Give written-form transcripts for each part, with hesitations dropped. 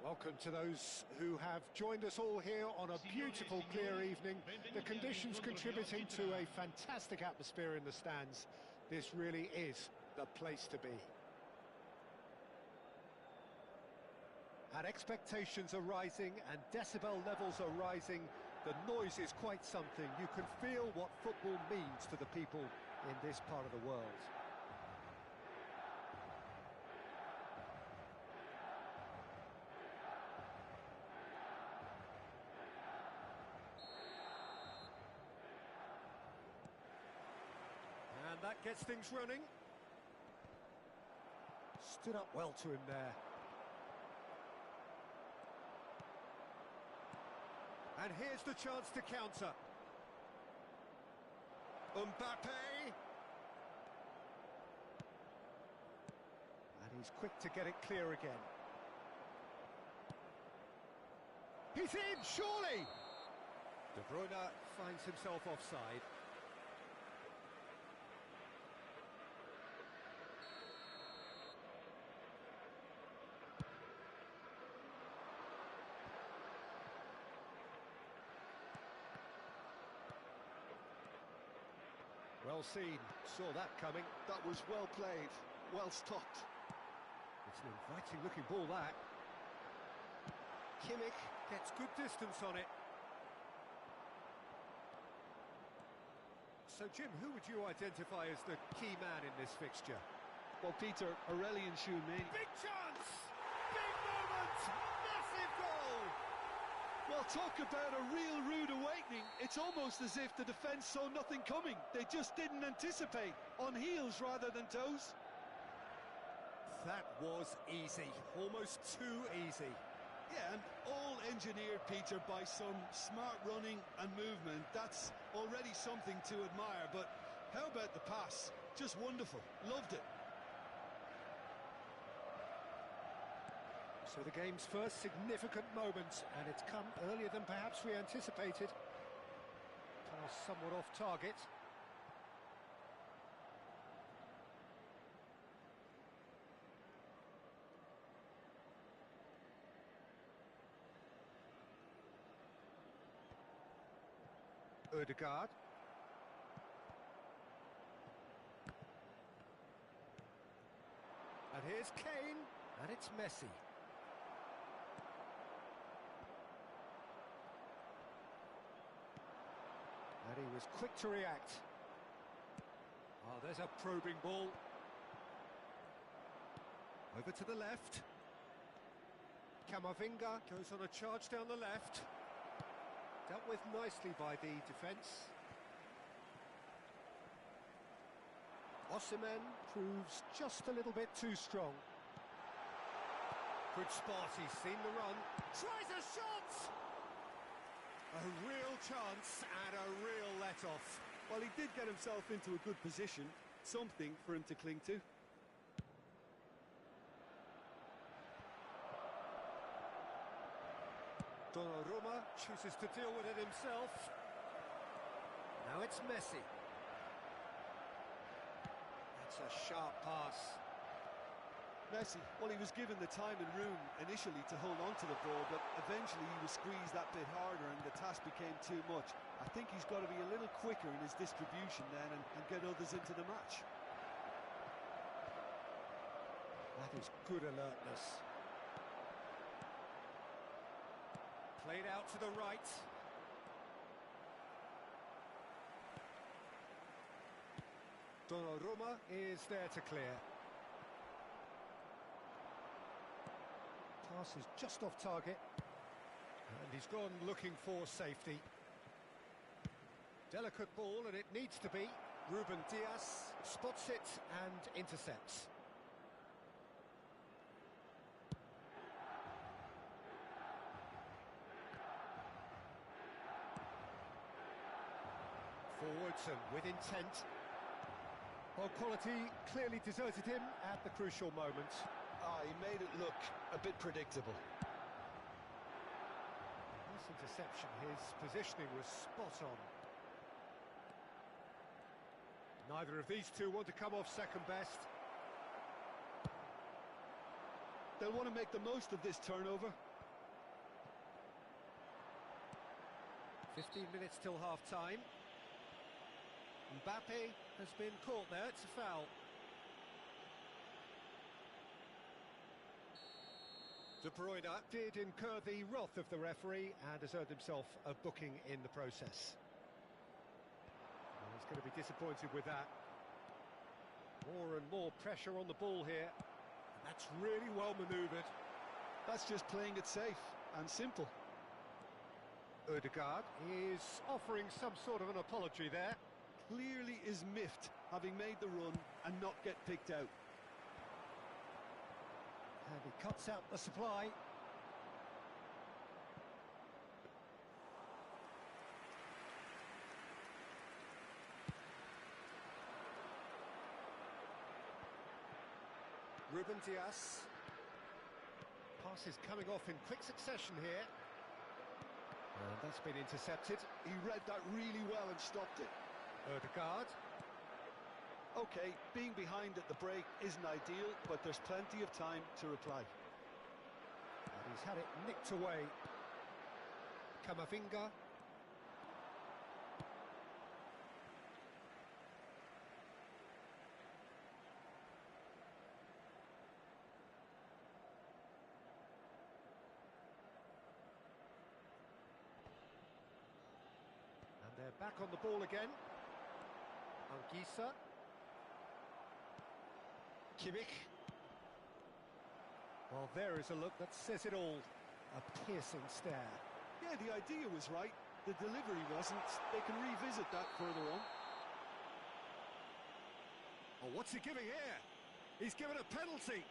Welcome to those who have joined us all here on a beautiful, clear evening. The conditions contributing to a fantastic atmosphere in the stands. This really is the place to be. And expectations are rising and decibel levels are rising. The noise is quite something. You can feel what football means to the people in this part of the world. And that gets things running. Stood up well to him there. And here's the chance to counter. Mbappe. And he's quick to get it clear again. He's in, surely! De Bruyne finds himself offside. Well seen, saw that coming. That was well played, well stopped. It's an inviting looking ball, that. Kimmich gets good distance on it. So Jim, who would you identify as the key man in this fixture? Well, Peter, Aurelian Tchouameni. Big chance! Big moment! Massive goal! Well, talk about a real rude awakening. It's almost as if the defence saw nothing coming. They just didn't anticipate, on heels rather than toes. That was easy, almost too easy. Yeah, and all engineered, Peter, by some smart running and movement. That's already something to admire, but how about the pass? Just wonderful, loved it. So the game's first significant moment, and it's come earlier than perhaps we anticipated. Pass somewhat off target. Ødegaard. And here's Kane, and it's Messi. And he was quick to react. Oh, there's a probing ball. Over to the left. Camavinga goes on a charge down the left. Dealt with nicely by the defence. Osimhen proves just a little bit too strong. Good spot, he's seen the run. Tries a shot! A real chance and a real let-off. Well, he did get himself into a good position, something for him to cling to. Donnarumma chooses to deal with it himself. Now it's Messi. That's a sharp pass. Messi, well, he was given the time and room initially to hold on to the ball, but eventually he was squeezed that bit harder and the task became too much. I think he's got to be a little quicker in his distribution then and get others into the match. That is good alertness. Played out to the right. Donnarumma is there to clear. Pass is just off target. And he's gone looking for safety. Delicate ball, and it needs to be. Ruben Dias spots it and intercepts. Forwards and with intent. Well, quality clearly deserted him at the crucial moment. He made it look a bit predictable. This interception, his positioning was spot on. Neither of these two want to come off second best. They'll want to make the most of this turnover. 15 minutes till half-time. Mbappe has been caught there, it's a foul. De Bruyne did incur the wrath of the referee and has earned himself a booking in the process. Well, he's going to be disappointed with that. More and more pressure on the ball here. And that's really well manoeuvred. That's just playing it safe and simple. Ødegaard is offering some sort of an apology there. Clearly is miffed, having made the run and not get picked out. And he cuts out the supply. Ruben Dias. Passes coming off in quick succession here. And that's been intercepted. He read that really well and stopped it. Ødegaard. Okay, being behind at the break isn't ideal, but there's plenty of time to reply. And he's had it nicked away. Camavinga. And they're back on the ball again. Anguissa. Kimmich. Well, there is a look that says it all. A piercing stare. Yeah, the idea was right. The delivery wasn't. They can revisit that further on. Oh, what's he giving here? He's given a penalty.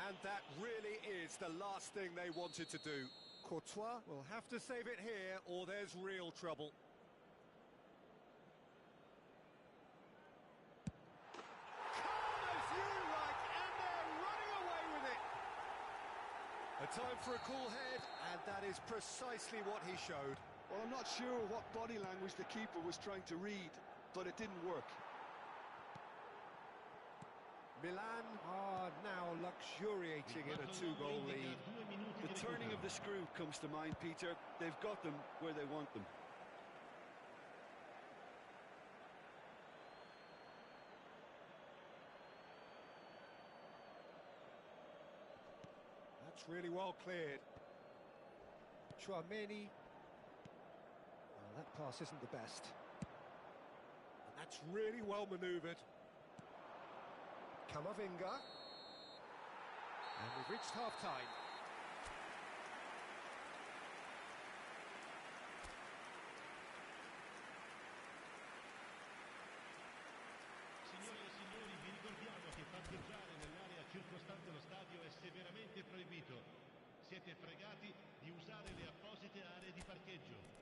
And that really is the last thing they wanted to do. Courtois will have to save it here, or there's real trouble. A time for a cool head, and that is precisely what he showed. Well, I'm not sure what body language the keeper was trying to read, but it didn't work. Milan are now luxuriating in a two-goal lead. The turning of the screw comes to mind, Peter. They've got them where they want them. That's really well cleared. Chouameni. Well, that pass isn't the best. And that's really well manoeuvred. Camavinga. And we've reached half-time. Signore e signori, vi ricordiamo che parcheggiare nell'area circostante lo stadio è severamente proibito. Siete pregati di usare le apposite aree di parcheggio.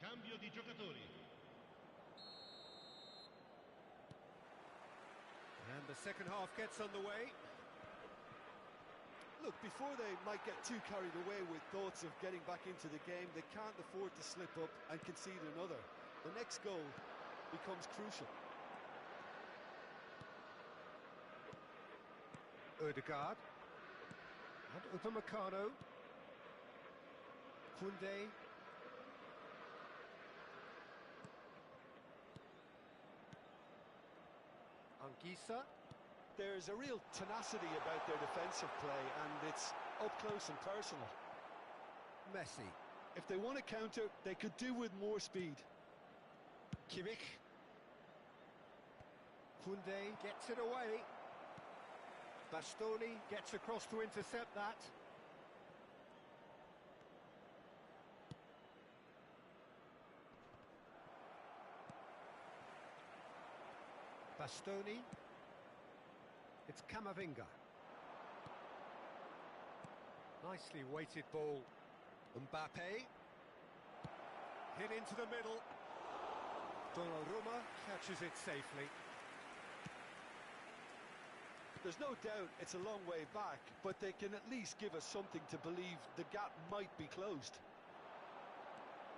Cambio di giocatori. And the second half gets underway. Look, before they might get too carried away with thoughts of getting back into the game, they can't afford to slip up and concede another. The next goal becomes crucial. Ødegaard. And Upamecano. Koundé. Anguissa. There's a real tenacity about their defensive play, and it's up close and personal. Messi. If they want to counter, they could do with more speed. Kimmich. Koundé gets it away. Bastoni gets across to intercept that. Bastoni. It's Camavinga. Nicely weighted ball. Mbappe. Hit into the middle. Donnarumma catches it safely. There's no doubt it's a long way back, but they can at least give us something to believe the gap might be closed.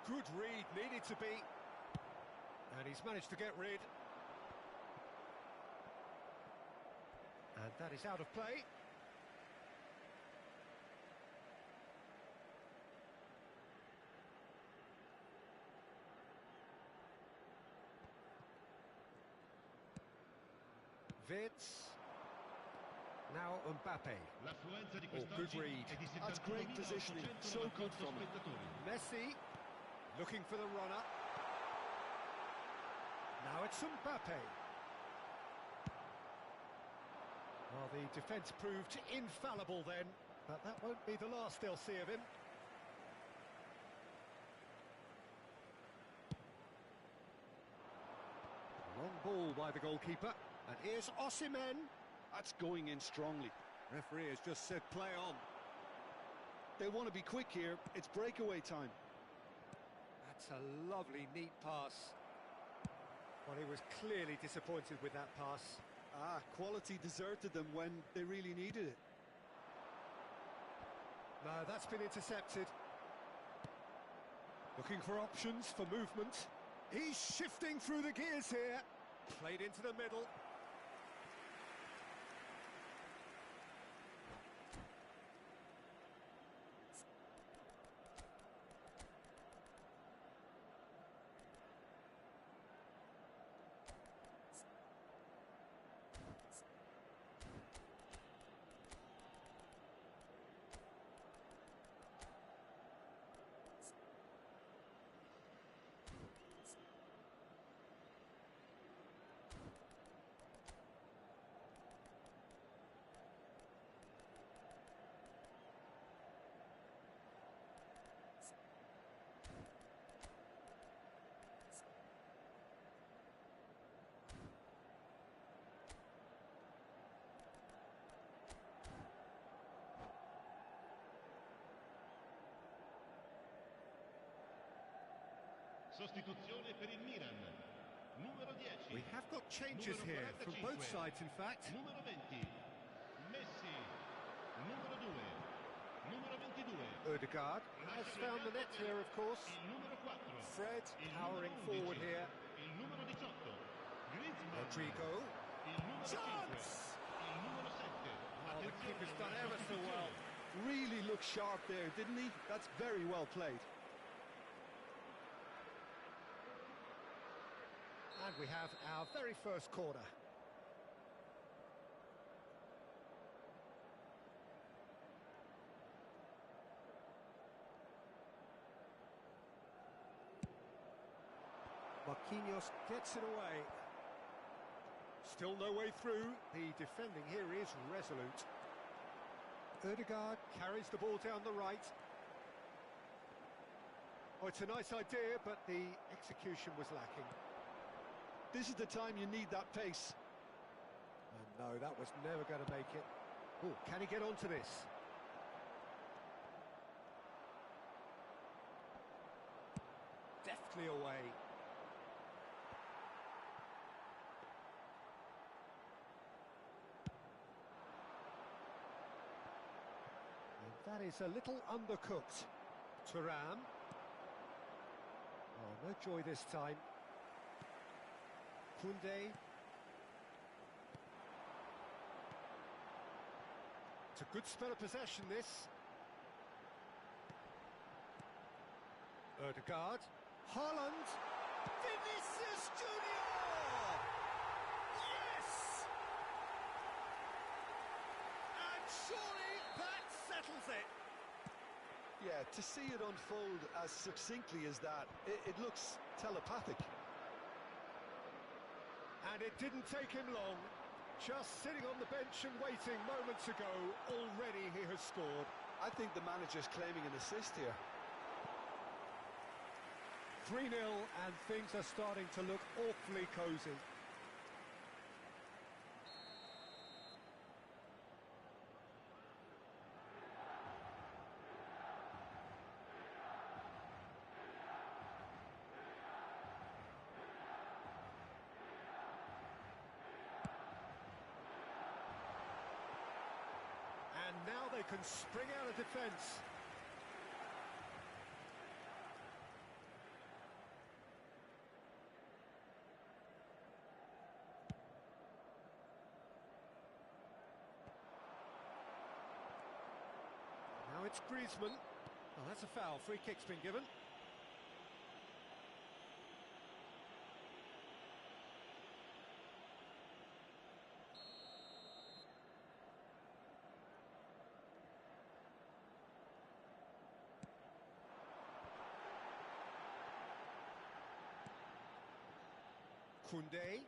Good read, needed to be. And he's managed to get rid. And that is out of play. Vitz. Now Mbappe. Oh, good read. That's great positioning. So good from him. Messi. Looking for the runner. Now it's Mbappe. Well, the defence proved infallible then, but that won't be the last they'll see of him. Long ball by the goalkeeper, and here's Osimhen. That's going in strongly. Referee has just said play on. They want to be quick here. It's breakaway time. That's a lovely, neat pass. Well, he was clearly disappointed with that pass. Quality deserted them when they really needed it. No, that's been intercepted. Looking for options for movement. He's shifting through the gears here. Played into the middle. Sostituzione per il Milan. Numero 10. We have got changes Numero here from 45. both sides, in fact. Numero 20. Messi. Numero 2. Numero 22. Odegaard has found the net here, of course. Il numero 4. Fred Il powering numero 11. forward here. Il numero 18. Griezmann. Rodrigo. Il numero 5. Chance! Il numero 7. Oh, the keeper's done ever so well. Really looked sharp there, didn't he? That's very well played. And we have our very first corner. Marquinhos gets it away. Still no way through. The defending here is resolute. Odegaard carries the ball down the right. Oh, it's a nice idea, but the execution was lacking. This is the time you need that pace. And no, that was never going to make it. Oh, can he get onto this? Deftly away. And that is a little undercooked. Thuram. Oh, no joy this time. Koundé. It's a good spell of possession, this. Odegaard. Haaland. Vinicius Junior! Yes! And surely that settles it. Yeah, to see it unfold as succinctly as that, it looks telepathic. And it didn't take him long. Just sitting on the bench and waiting moments ago, already he has scored. I think the manager's claiming an assist here. 3-0 and things are starting to look awfully cosy. they can spring out of defence. Now it's Griezmann. Oh, that's a foul. Free kick's been given. Koundé.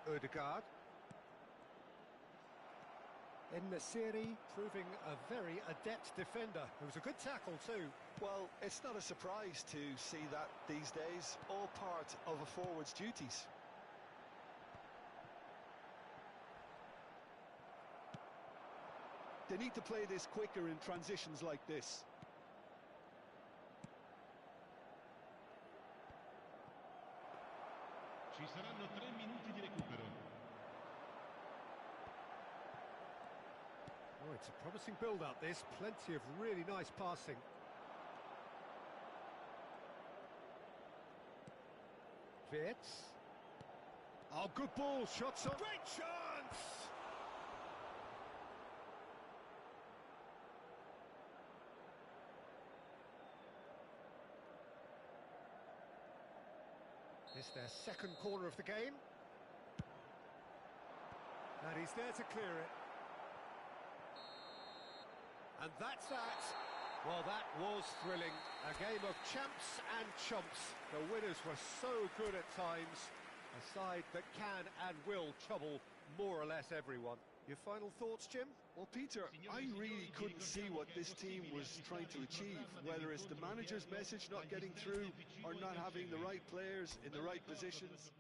Ødegaard. En-Nesyri proving a very adept defender. It was a good tackle too. Well, it's not a surprise to see that these days, all part of a forward's duties. They need to play this quicker in transitions like this. Ci saranno 3 minuti di recupero. Oh, it's a promising build-up, this. Plenty of really nice passing. Wirtz. Oh, good ball. Shots on. Great chance! It's their second corner of the game. And he's there to clear it. And that's that. Well, that was thrilling. A game of champs and chumps. The winners were so good at times. A side that can and will trouble more or less everyone. Your final thoughts, Jim? Well, Peter, I really couldn't see what this team was trying to achieve, whether it's the manager's message not getting through or not having the right players in the right positions.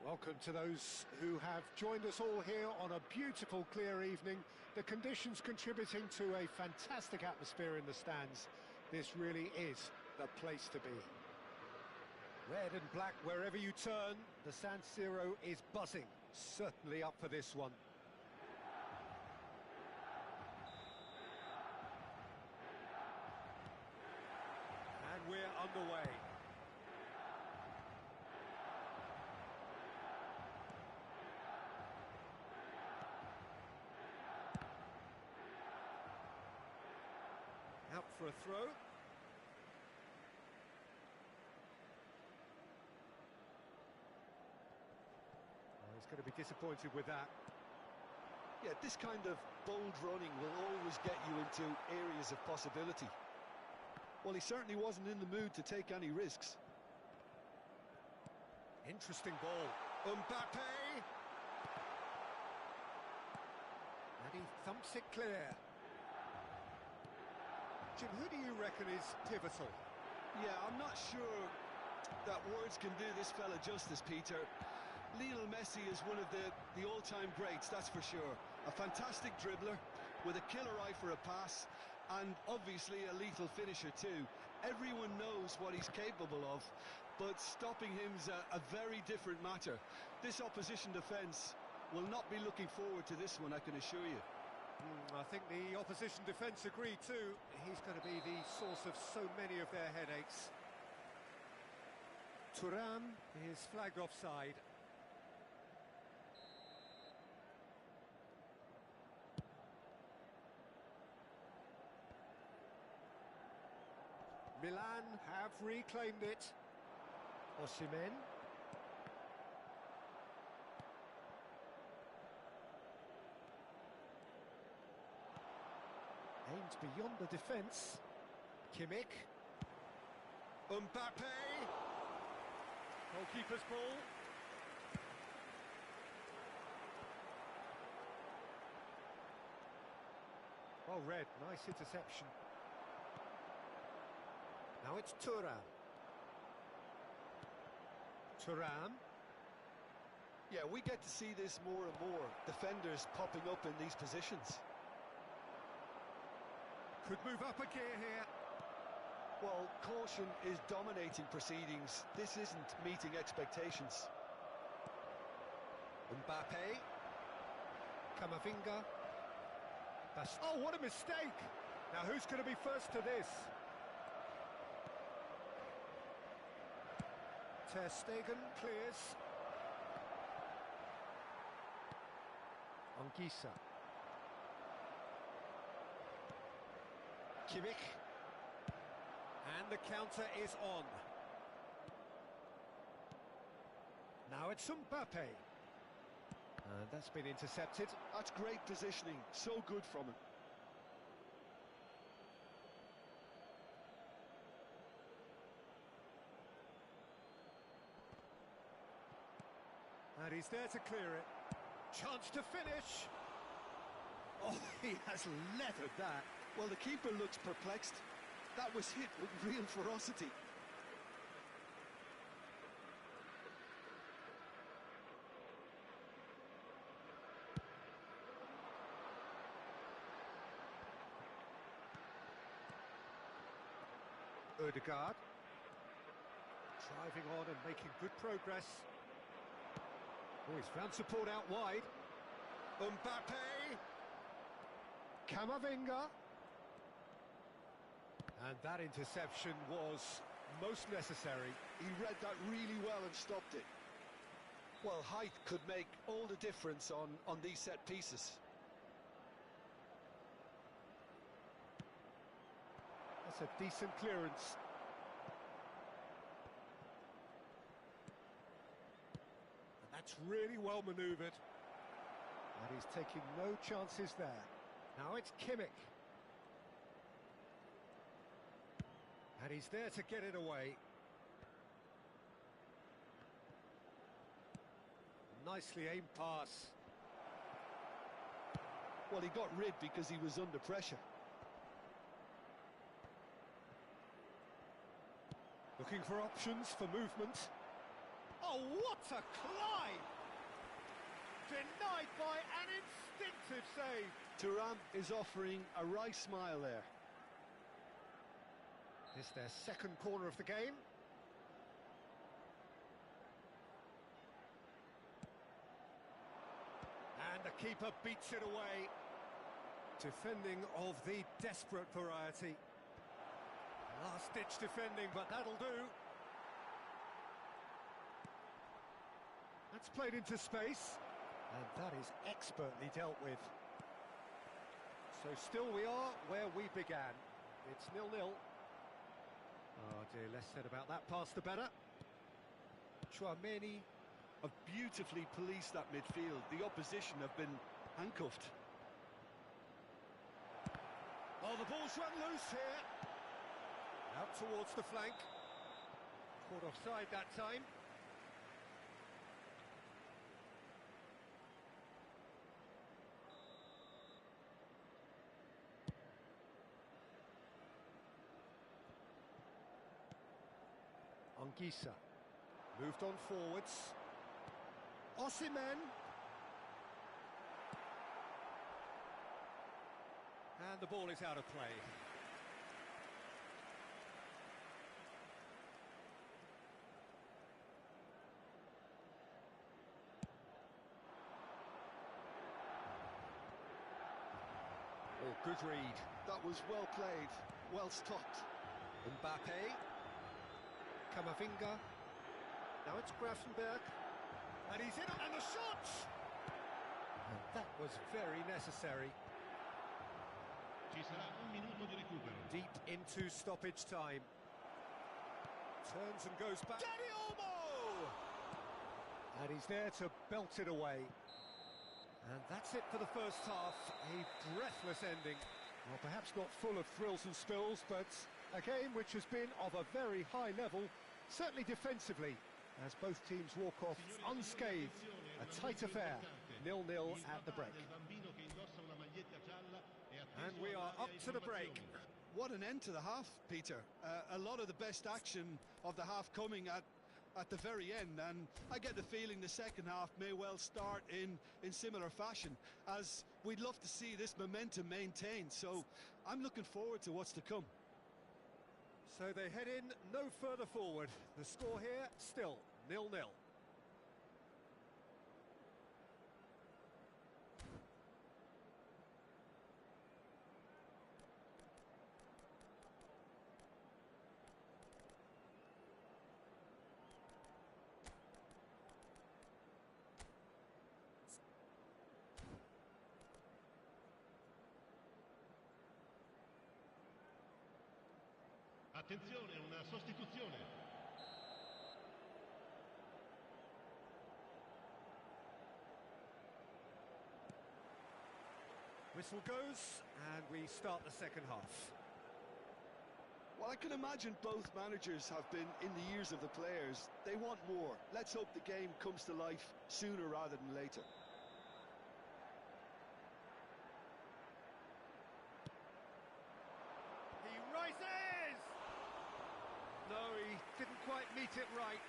Welcome to those who have joined us all here on a beautiful, clear evening. The conditions contributing to a fantastic atmosphere in the stands. This really is the place to be. Red and black wherever you turn, the San Siro is buzzing. Certainly up for this one. And we're underway. Out for a throw. Oh, he's going to be disappointed with that. Yeah, this kind of bold running will always get you into areas of possibility. Well, he certainly wasn't in the mood to take any risks. Interesting ball. Mbappe! And he thumps it clear. Jim, who do you reckon is pivotal? Yeah, I'm not sure that words can do this fella justice, Peter. Lionel Messi is one of the all-time greats, that's for sure. A fantastic dribbler with a killer eye for a pass and obviously a lethal finisher too. Everyone knows what he's capable of, but stopping him's a very different matter. This opposition defence will not be looking forward to this one, I can assure you. I think the opposition defence agree too. He's going to be the source of so many of their headaches. Thuram is flagged offside. Milan have reclaimed it. Osimhen. Aims beyond the defence. Kimmich. Mbappe. Goalkeeper's ball. Well read, nice interception. Now it's Thuram. Thuram. Yeah, we get to see this more and more. Defenders popping up in these positions. Could move up a gear here. Well, caution is dominating proceedings. This isn't meeting expectations. Mbappe. Camavinga. Oh, what a mistake! Now, who's going to be first to this? Ter Stegen clears. Anguissa. Kimmich. And the counter is on. Now it's Mbappe. And that's been intercepted. That's great positioning. So good from him. And he's there to clear it. Chance to finish. Oh, he has leathered that. Well, the keeper looks perplexed. That was hit with real ferocity. Odegaard. Driving on and making good progress. Oh, he's found support out wide. Mbappe. Camavinga. And that interception was most necessary. He read that really well and stopped it. Well, height could make all the difference on these set pieces. That's a decent clearance. And that's really well manoeuvred. And he's taking no chances there. Now it's Kimmich. And he's there to get it away. Nicely aimed pass. Well, he got rid because he was under pressure. Looking for options for movement. Oh, what a climb! Denied by an instinctive save. Thuram is offering a wry smile there. It's their second corner of the game. And the keeper beats it away. Defending of the desperate variety. Last-ditch defending, but that'll do. That's played into space. And that is expertly dealt with. So still we are where we began. It's 0-0. Oh dear, less said about that pass the better. Chouameni have beautifully policed that midfield. The opposition have been handcuffed. Oh, the ball's run loose here. Out towards the flank. Caught offside that time. Anguissa. Moved on forwards. Osimhen. And the ball is out of play. Oh, good read. That was well played, well stopped. Mbappe. Camavinga. Now it's Grafenberg. And he's in, and the shot! And that was very necessary. Ci sarà un minuto di recupero. Deep into stoppage time. Turns and goes back. Dani Olmo! And he's there to belt it away. And that's it for the first half. A breathless ending. Well, perhaps not full of thrills and spills, but a game which has been of a very high level, certainly defensively, as both teams walk off unscathed. A tight affair, 0-0 at the break. And we are up to the break. What an end to the half, Peter. A lot of the best action of the half coming at the very end, and I get the feeling the second half may well start in similar fashion, as we'd love to see this momentum maintained. So I'm looking forward to what's to come. So they head in no further forward. The score here still 0-0. Attenzione, una sostituzione. Whistle goes, and we start the second half. Well, I can imagine both managers have been in the ears of the players. They want more. Let's hope the game comes to life sooner rather than later. He rises! No, he didn't quite meet it right.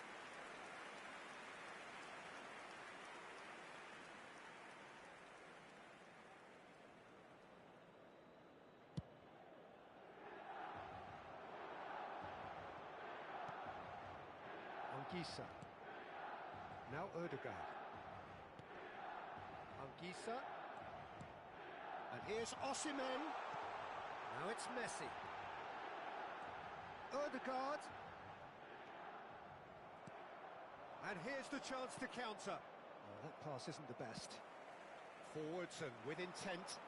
Anguissa. Now Ødegaard. Anguissa. And here's Osimhen. Now it's Messi. Ødegaard. And here's the chance to counter. Oh, that pass isn't the best. Forwards and with intent.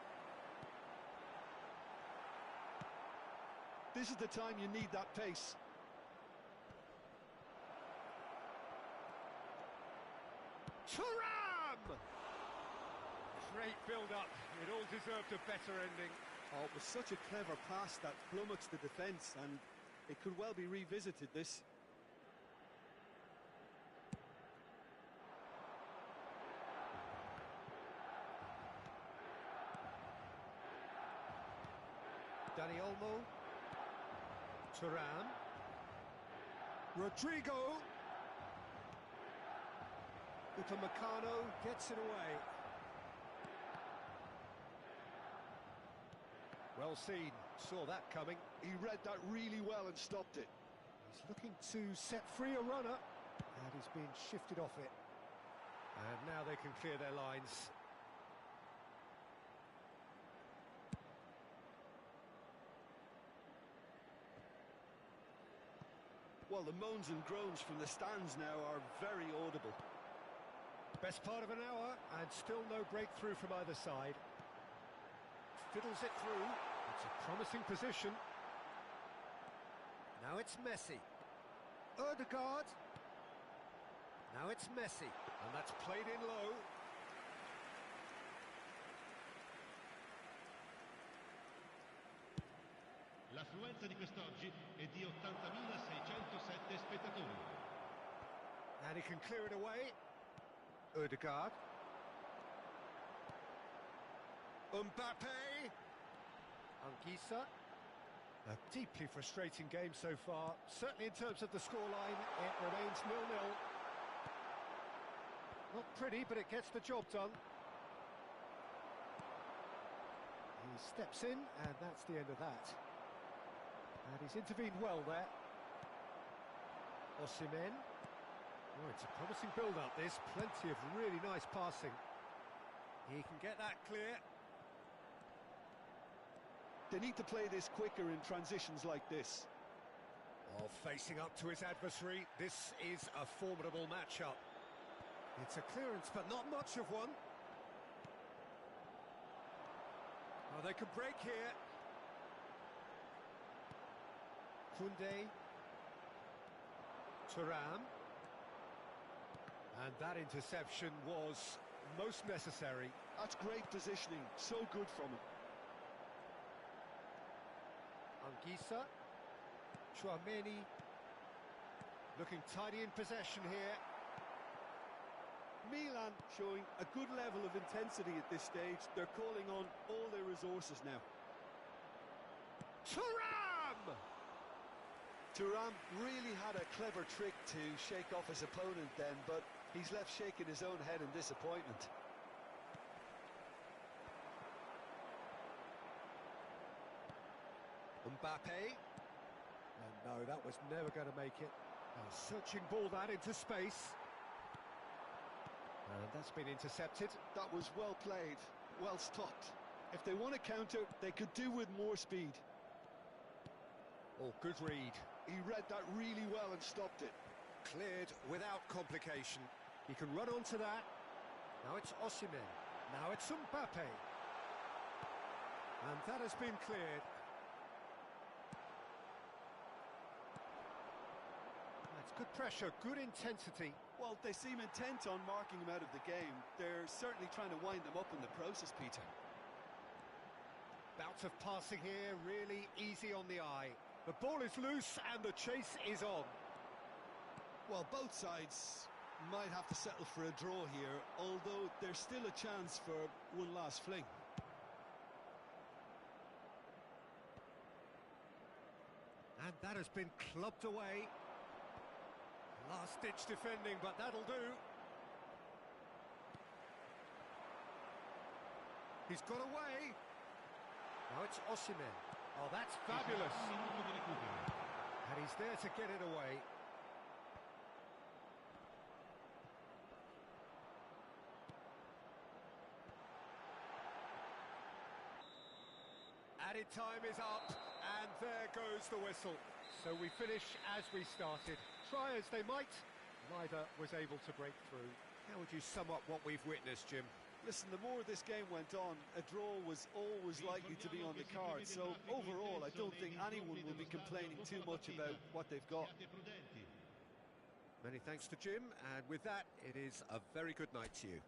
This is the time you need that pace. Thuram! Great build-up. It all deserved a better ending. Oh, it was such a clever pass that flummoxed the defence, and it could well be revisited, this. Dani Olmo. Thuram. Rodrigo. Upamecano gets it away. Well seen, saw that coming. He read that really well and stopped it. He's looking to set free a runner, and he's been shifted off it. And now they can clear their lines. Well, the moans and groans from the stands now are very audible. Best part of an hour, and still no breakthrough from either side. Fiddles it through. It's a promising position. Now it's Messi. Ødegaard. Now it's Messi, and that's played in low. L'affluenza di quest'oggi è di 80.607 spettatori. And he can clear it away. Ødegaard. Mbappe. Anguissa. A deeply frustrating game so far. Certainly in terms of the scoreline, it remains 0-0. Not pretty, but it gets the job done. He steps in, and that's the end of that. And he's intervened well there. Osimhen. Oh, it's a promising build-up, this. Plenty of really nice passing. He can get that clear. They need to play this quicker in transitions like this. Oh, facing up to his adversary, this is a formidable matchup. It's a clearance, but not much of one. Oh, they could break here. Koundé. Thuram. And that interception was most necessary. That's great positioning, so good from him. Anguissa. Tchouaméni. Looking tidy in possession here. Milan showing a good level of intensity at this stage. They're calling on all their resources now. Thuram! Thuram really had a clever trick to shake off his opponent then, but he's left shaking his own head in disappointment. Mbappe. And no, that was never going to make it. A searching ball that into space. And that's been intercepted. That was well played, well stopped. If they want to counter, they could do with more speed. Oh, good read. He read that really well and stopped it. Cleared without complication. He can run onto that. Now it's Osimhen. Now it's Mbappe. And that has been cleared. That's good pressure, good intensity. Well, they seem intent on marking him out of the game. They're certainly trying to wind them up in the process, Peter. Bout of passing here, really easy on the eye. The ball is loose and the chase is on. Well, both sides might have to settle for a draw here, although there's still a chance for one last fling. And that has been clubbed away. Last-ditch defending, but that'll do. He's got away. Now it's Osimhen. Oh, that's fabulous. And he's there to get it away. Added time is up, and there goes the whistle. So we finish as we started. Try as they might, neither was able to break through. How would you sum up what we've witnessed, Jim? Listen, the more this game went on, a draw was always likely to be on the card. So overall, I don't think anyone will be complaining too much about what they've got. Many thanks to Jim, and with that, it is a very good night to you.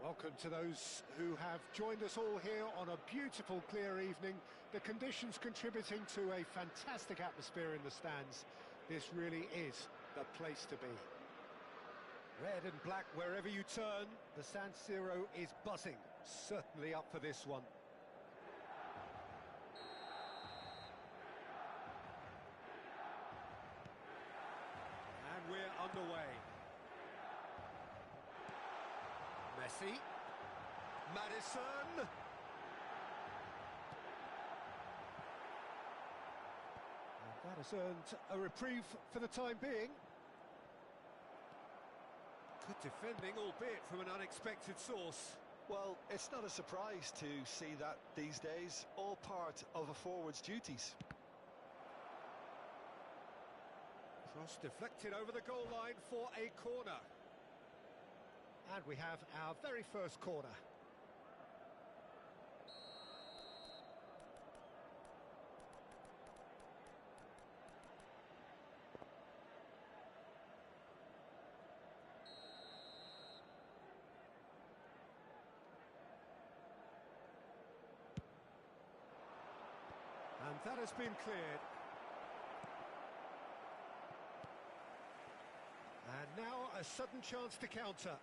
Welcome to those who have joined us all here on a beautiful, clear evening. The conditions contributing to a fantastic atmosphere in the stands. This really is the place to be. Red and black wherever you turn, the San Siro is buzzing. Certainly up for this one. And we're underway. Messi. Maddison. And that has earned a reprieve for the time being. Good defending, albeit from an unexpected source. Well, it's not a surprise to see that these days, all part of a forward's duties. Cross deflected over the goal line for a corner. And we have our very first corner. And that has been cleared. And now a sudden chance to counter.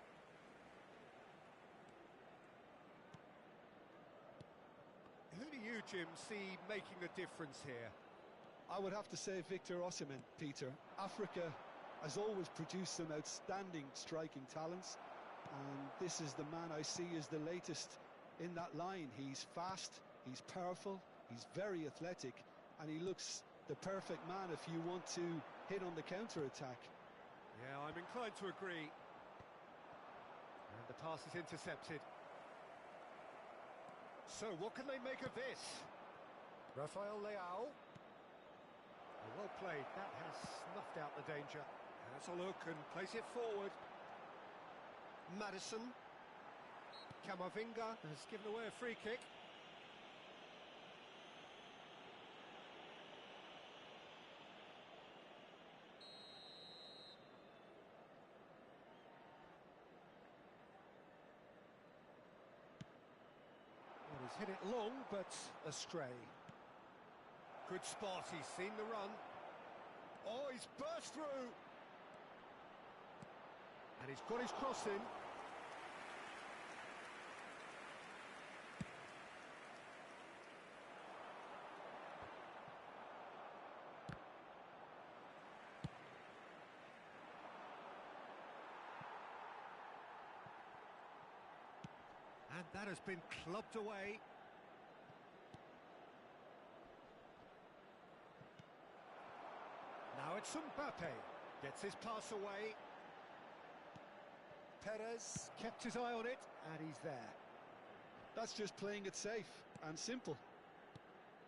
Who do you, Jim, see making the difference here? I would have to say Victor Osimhen, Peter. Africa has always produced some outstanding striking talents, and this is the man I see as the latest in that line. He's fast, he's powerful, he's very athletic, and he looks the perfect man if you want to hit on the counter-attack. Yeah, I'm inclined to agree. And the pass is intercepted. So, what can they make of this? Rafael Leao. Well played. That has snuffed out the danger. Has a look and plays it forward. Maddison. Camavinga has given away a free kick. He's hit it long, but astray. Good spot, he's seen the run. Oh, he's burst through! And he's got his cross in. And that has been clubbed away. Now it's Mbappe. Gets his pass away. Perez kept his eye on it, and he's there. That's just playing it safe and simple.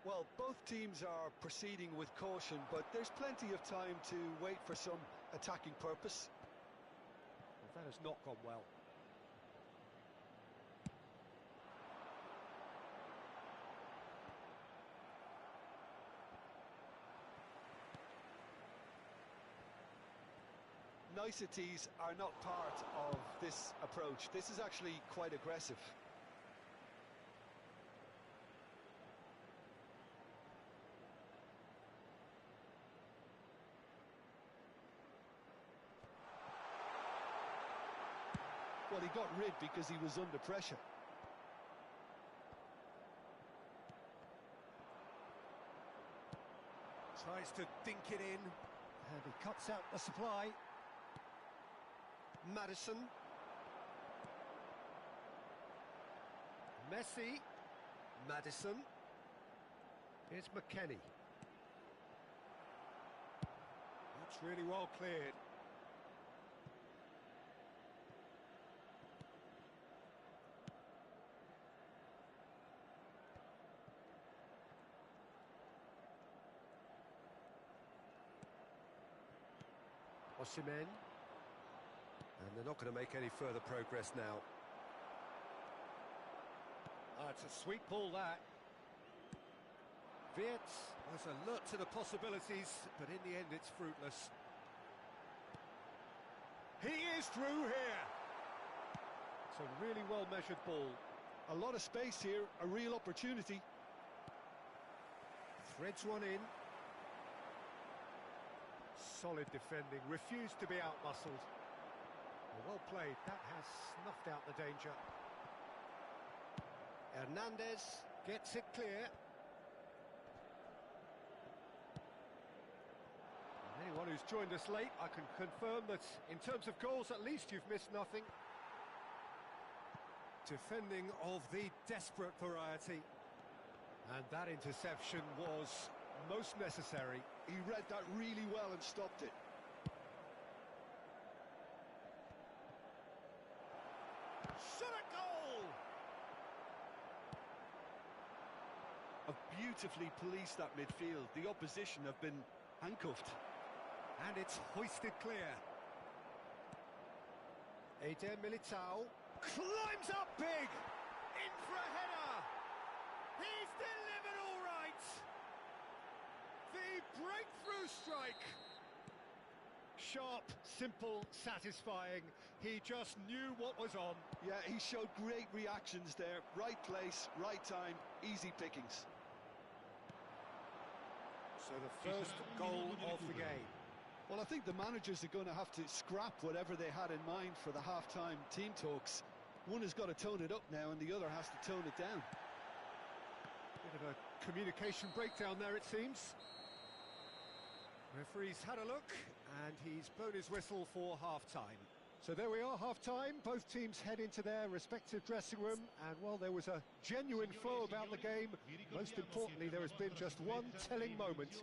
Well, both teams are proceeding with caution, but there's plenty of time to wait for some attacking purpose. Well, that has not gone well. Niceties are not part of this approach. This is actually quite aggressive. Well, he got rid because he was under pressure. Tries to dink it in, and he cuts out the supply. Maddison. Messi. Maddison. Here's McKennie. That's really well cleared. Osimhen. And they're not going to make any further progress now. Ah, it's a sweet ball, that. Wirtz was alert to the possibilities, but in the end it's fruitless. He is through here. It's a really well-measured ball. A lot of space here, a real opportunity. Threads one in. Solid defending, refused to be out-muscled. Well played, that has snuffed out the danger. Hernandez gets it clear. Anyone who's joined us late, I can confirm that in terms of goals, at least you've missed nothing. Defending of the desperate variety. And that interception was most necessary. He read that really well and stopped it. Shot a goal! Have beautifully policed that midfield. The opposition have been handcuffed. And it's hoisted clear. Eder Militao climbs up big! In for a header! He's delivered all right! The breakthrough strike! Sharp, simple, satisfying. He just knew what was on. Yeah, he showed great reactions there. Right place, right time, easy pickings. So the first goal of the game. Well, I think the managers are going to have to scrap whatever they had in mind for the half-time team talks. One has got to tone it up now and the other has to tone it down. Bit of a communication breakdown there, it seems. Referee's had a look and he's blown his whistle for half-time. So there we are, half-time. Both teams head into their respective dressing room, and while there was a genuine flow about the game, most importantly there has been just one telling moment.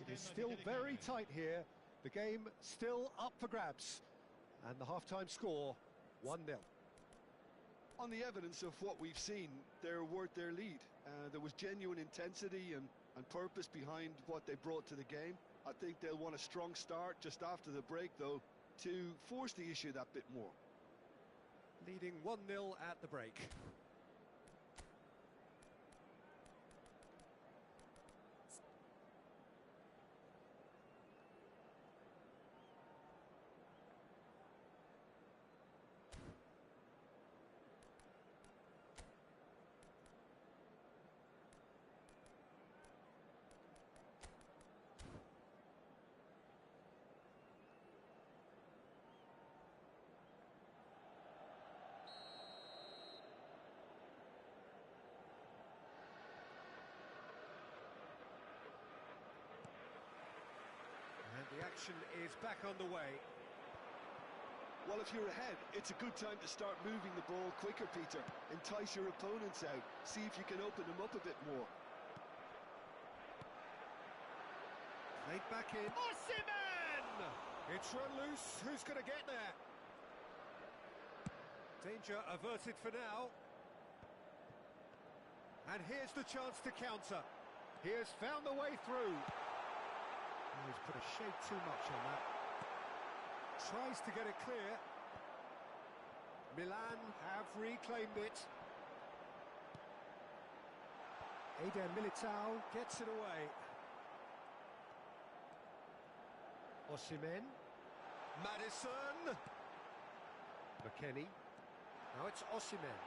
It is still very tight here. The game still up for grabs, and the half-time score 1-0. On the evidence of what we've seen, they're worth their lead. There was genuine intensity and purpose behind what they brought to the game. I think they'll want a strong start just after the break, though, to force the issue that bit more. Leading 1-0 at the break. The action is back underway. Well, if you're ahead, it's a good time to start moving the ball quicker, Peter. Entice your opponents out. See if you can open them up a bit more. Played back in. Osimhen! It's run loose. Who's going to get there? Danger averted for now. And here's the chance to counter. He has found the way through. He's put a shade too much on that. Tries to get it clear. Milan have reclaimed it. Eder Militao gets it away. Osimhen. Maddison. McKennie. Now it's Osimhen.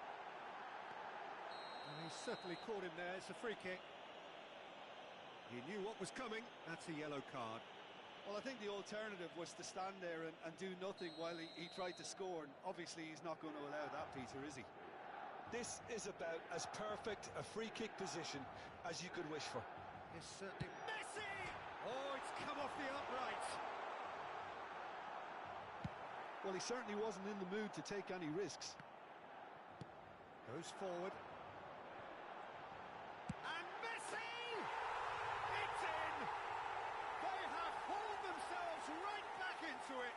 And he's certainly caught him there. It's a free kick. He knew what was coming. That's a yellow card. Well, I think the alternative was to stand there and do nothing while he tried to score, and obviously he's not going to allow that, Peter, is he? This is about as perfect a free kick position as you could wish for. It's certainly Messi! Oh, it's come off the upright. Well, he certainly wasn't in the mood to take any risks. Goes forward. And Messi! It's in! They have hauled themselves right back into it.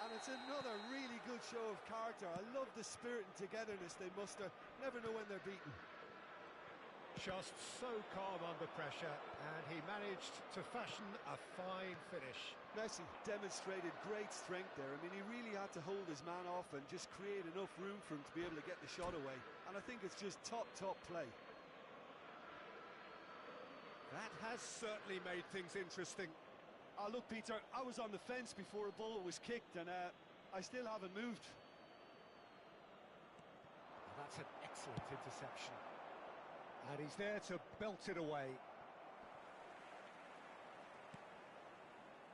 And it's another really good show of character. I love the spirit and togetherness they muster. Never know when they're beaten. Just so calm under pressure, and he managed to fashion a fine finish. Messi demonstrated great strength there. I mean, he really had to hold his man off and just create enough room for him to be able to get the shot away. And I think it's just top play. That has certainly made things interesting. Look, Peter, I was on the fence before a ball was kicked, and I still haven't moved. That's an excellent interception. And he's there to belt it away.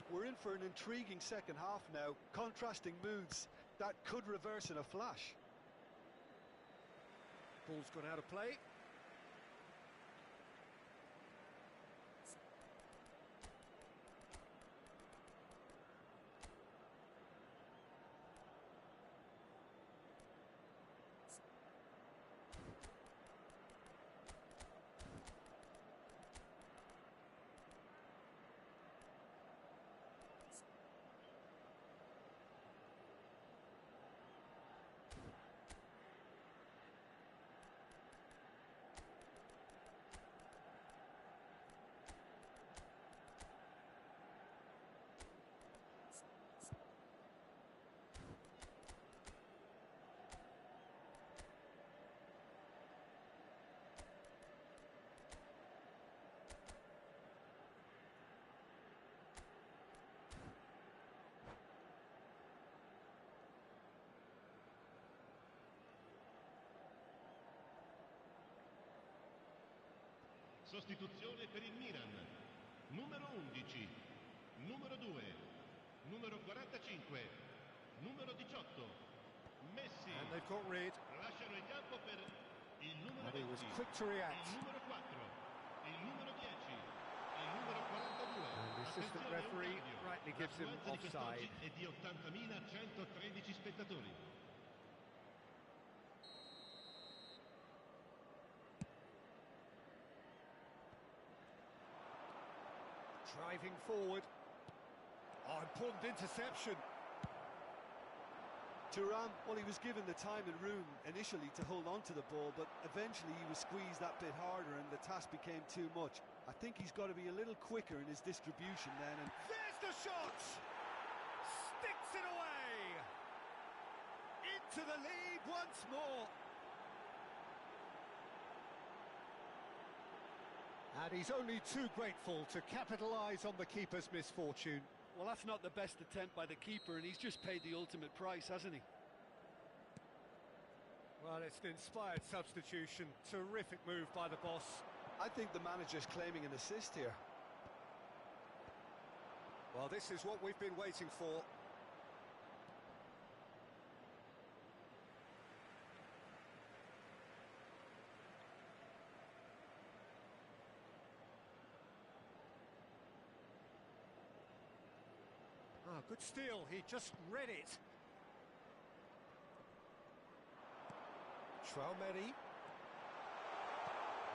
We're in for an intriguing second half now. Contrasting moods that could reverse in a flash. Ball's gone out of play. Sostituzione per il Milan. Numero 11, numero 2, numero 45, numero 18, Messi. And they've got rid. Lasciano il campo per il numero And he 20, was quick to react. il numero 4, il numero 10, il numero 42. And the assistant Attenzione, referee un cambio. rightly gives him L'affluenza di offside. quest'oggi è di 80.113 spettatori. Driving forward. Oh, important interception. Thuram, well, he was given the time and room initially to hold on to the ball, but eventually he was squeezed that bit harder and the task became too much. I think he's got to be a little quicker in his distribution then. And There's the shot! Sticks it away! Into the lead once more. And he's only too grateful to capitalise on the keeper's misfortune. well, that's not the best attempt by the keeper, and he's just paid the ultimate price, hasn't he? Well, it's an inspired substitution. Terrific move by the boss. I think the manager's claiming an assist here. Well, this is what we've been waiting for. Ah, good steal. He just read it. Traumeri.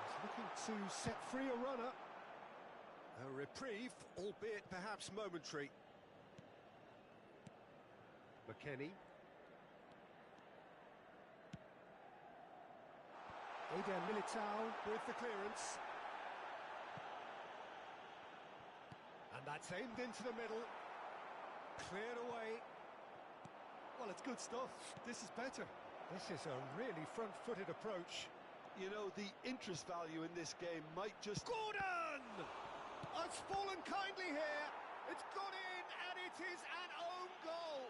He's looking to set free a runner. A reprieve, albeit perhaps momentary. McKennie. Eder Militao with the clearance. And that's aimed into the middle. Cleared away. Well, it's good stuff. This is better. This is a really front-footed approach. You know, the interest value in this game might just... Gordon! It's fallen kindly here. It's gone in, and it is an own goal.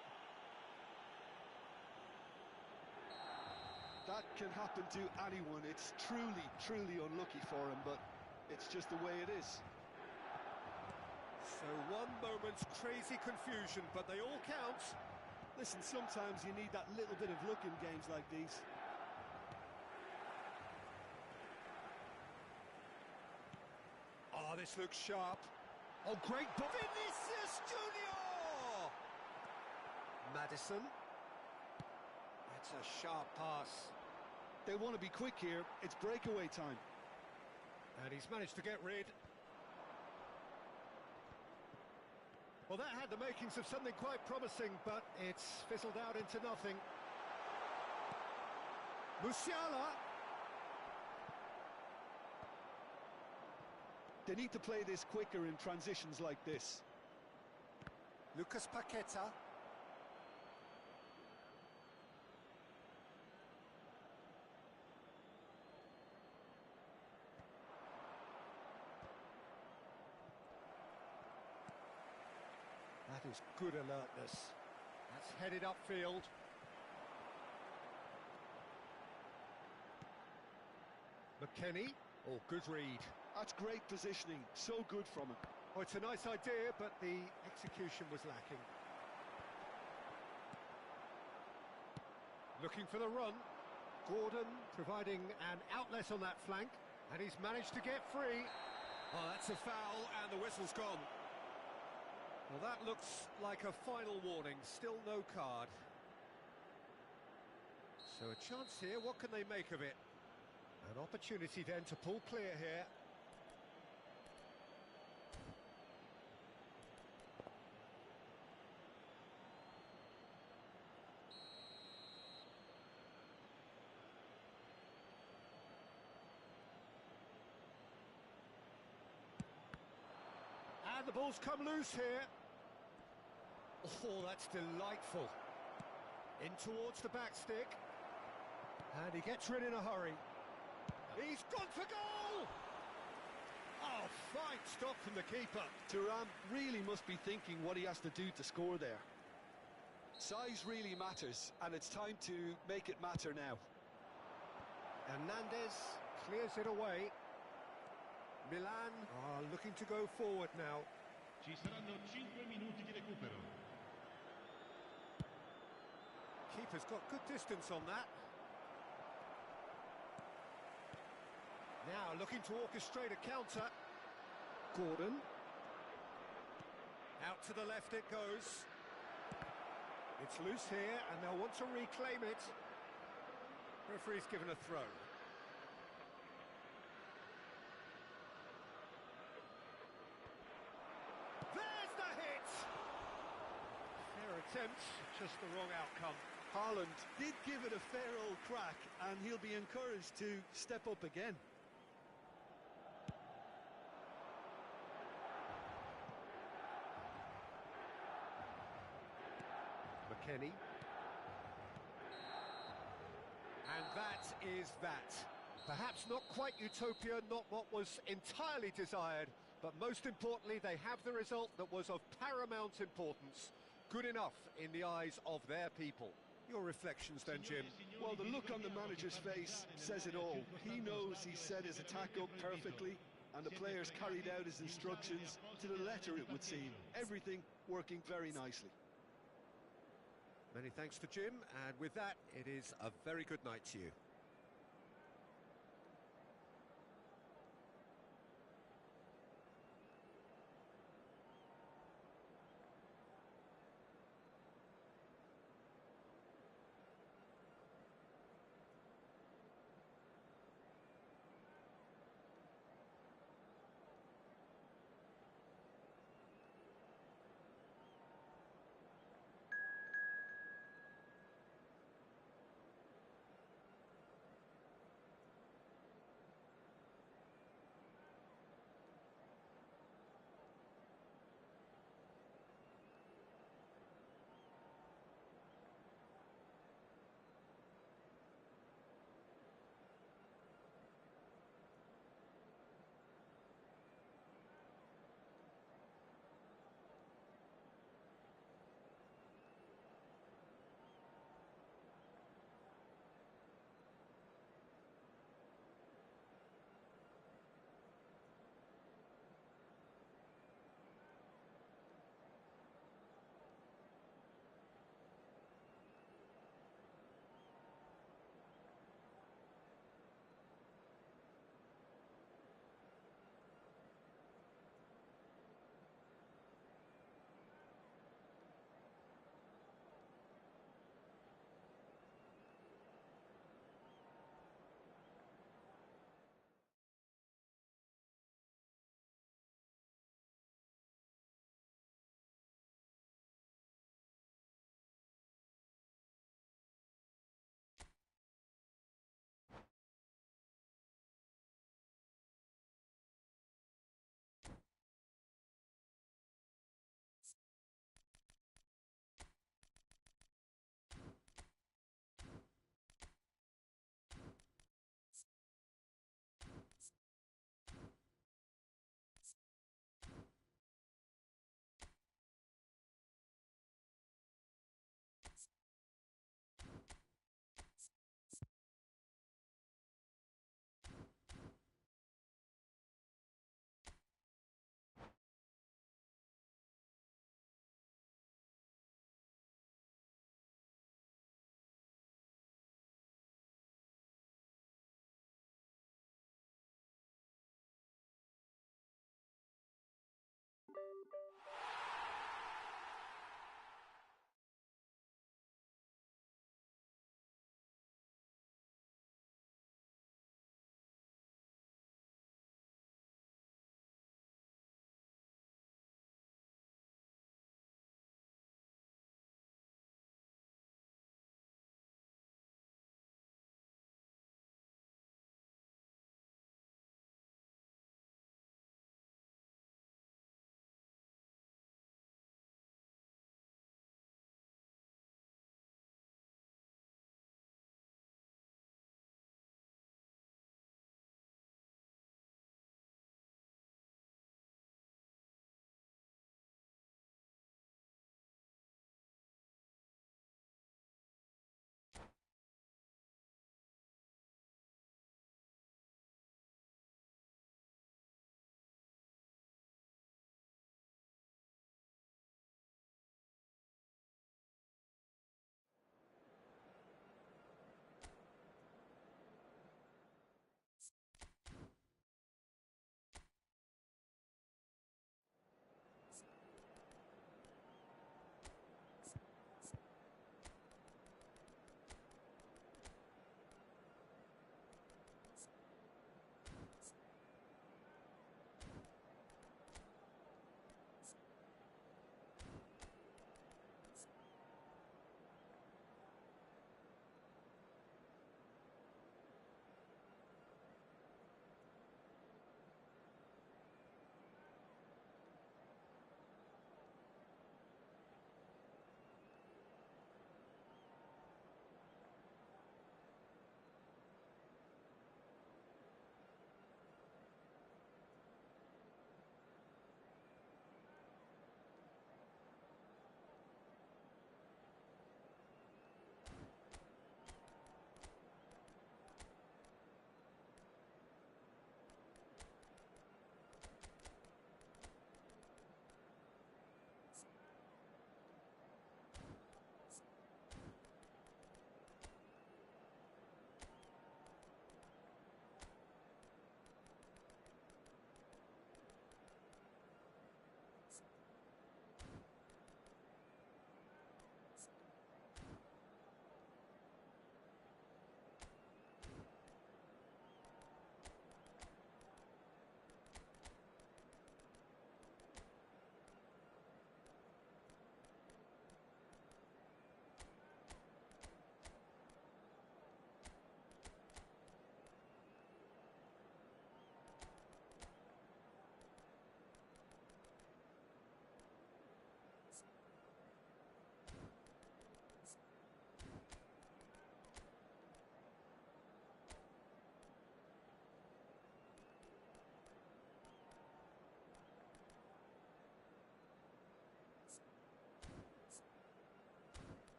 That can happen to anyone. It's truly, truly unlucky for him, but it's just the way it is. So one moment's crazy confusion, but they all count. Listen, sometimes you need that little bit of luck in games like these. Oh, this looks sharp. Oh, great ball. Vinicius Junior! Maddison. That's a sharp pass. They want to be quick here. It's breakaway time. And he's managed to get rid. Well, that had the makings of something quite promising, but it's fizzled out into nothing. Musiala. They need to play this quicker in transitions like this. Lucas Paqueta. That is good alertness. That's headed upfield. McKennie. Oh, good read. That's great positioning, so good from him. Oh, it's a nice idea, but the execution was lacking. Looking for the run. Gordon providing an outlet on that flank, and he's managed to get free. Oh, that's a foul, and the whistle's gone. Well, that looks like a final warning, still no card. So a chance here, what can they make of it? An opportunity then to pull clear here. And the ball's come loose here. Oh, that's delightful. In towards the back stick. And he gets rid in a hurry. He's gone for goal! Oh, fine stop from the keeper. Thuram really must be thinking what he has to do to score there. Size really matters, and it's time to make it matter now. Hernandez clears it away. Milan are looking to go forward now. Ci saranno 5 minuti di recupero. Keeper's got good distance on that. Now looking to orchestrate a counter. Gordon. Out to the left it goes. It's loose here and they'll want to reclaim it. Referee's given a throw. There's the hit! Fair attempt, just the wrong outcome. Haaland did give it a fair old crack, and he'll be encouraged to step up again. McKennie. And that is that. Perhaps not quite utopia, not what was entirely desired, but most importantly, they have the result that was of paramount importance. Good enough in the eyes of their people. Your reflections then, Jim? Well, the look on the manager's face says it all. He knows he set his attack up perfectly, and the players carried out his instructions to the letter, it would seem. Everything working very nicely. Many thanks to Jim, and with that, it is a very good night to you.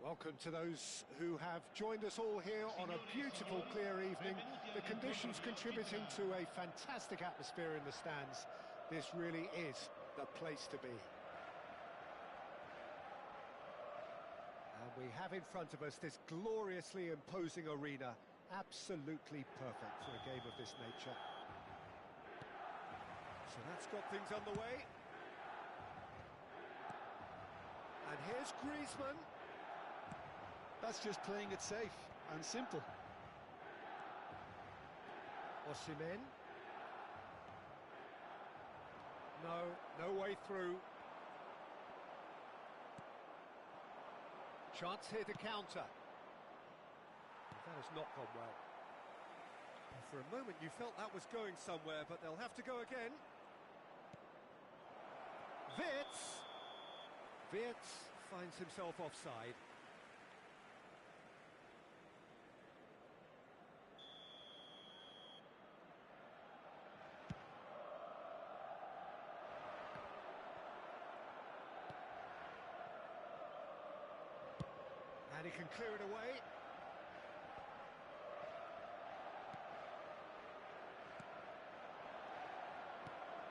Welcome to those who have joined us all here on a beautiful, clear evening. The conditions contributing to a fantastic atmosphere in the stands. This really is the place to be. And we have in front of us this gloriously imposing arena. Absolutely perfect for a game of this nature. So that's got things underway. And here's Griezmann. That's just playing it safe and simple. Osimhen. No way through. Chance here to counter. That has not gone well. For a moment you felt that was going somewhere, but they'll have to go again. Wirtz finds himself offside. And he can clear it away.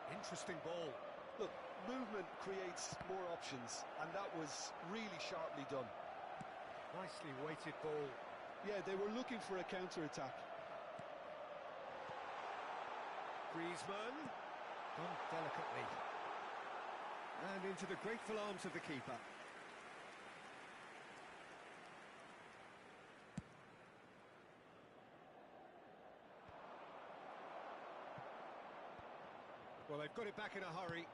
Interesting ball. Look, movement creates more options, and that was really sharply done. Nicely weighted ball. Yeah, they were looking for a counter-attack. Griezmann, gone delicately. And into the grateful arms of the keeper. Well, they've got it back in a hurry.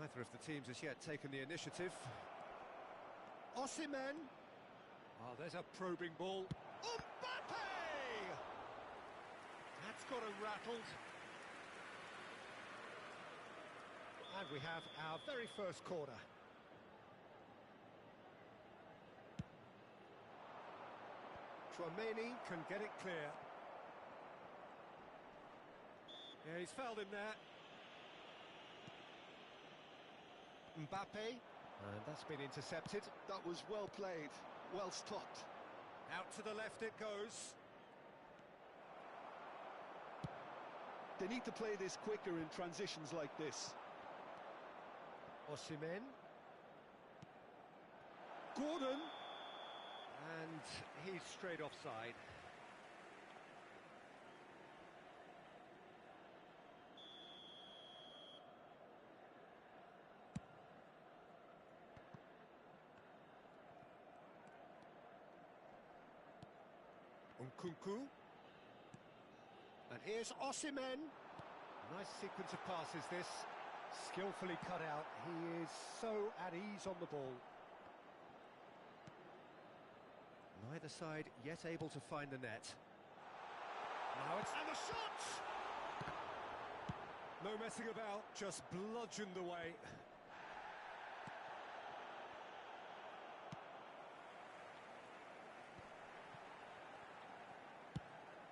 Neither of the teams has yet taken the initiative. Osimhen. Oh, there's a probing ball. Mbappe! That's got him rattled. And we have our very first corner. Tchouaméni can get it clear. Yeah, he's fouled him there. Mbappe, and that's been intercepted. That was well played, well stopped. Out to the left it goes. They need to play this quicker in transitions like this. Osimhen. Gordon. And he's straight offside. Nkunku. And here's Osimhen. Nice sequence of passes this. Skillfully cut out. He is so at ease on the ball. Neither side yet able to find the net. Now it's... And the shot! No messing about, just bludgeoned away.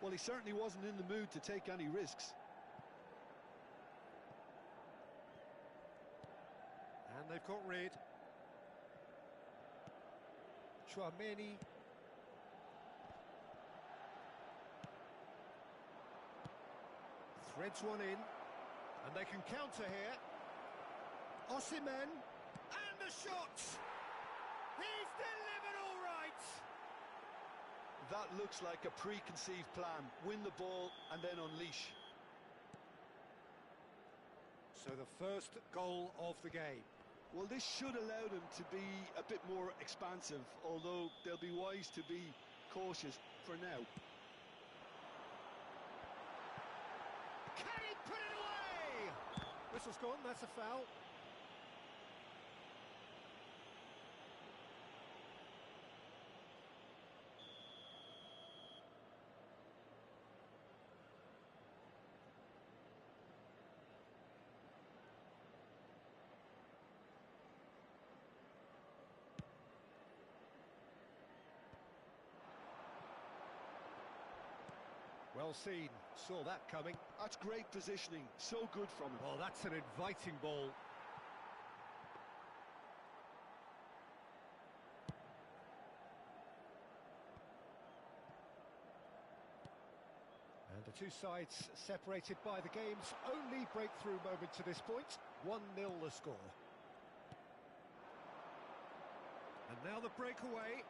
Well, he certainly wasn't in the mood to take any risks. And they've got rid. Tchouaméni. Threads one in. And they can counter here. Osimhen. And the shot! He's delivered all right! That looks like a preconceived plan. Win the ball and then unleash. So the first goal of the game. Well, this should allow them to be a bit more expansive, although they'll be wise to be cautious for now. Can he put it away? Whistle's gone, that's a foul. Well seen, saw that coming. That's great positioning, so good from him. Well, that's an inviting ball. two sides separated by the game's only breakthrough moment to this point. 1-0 the score. And now the breakaway.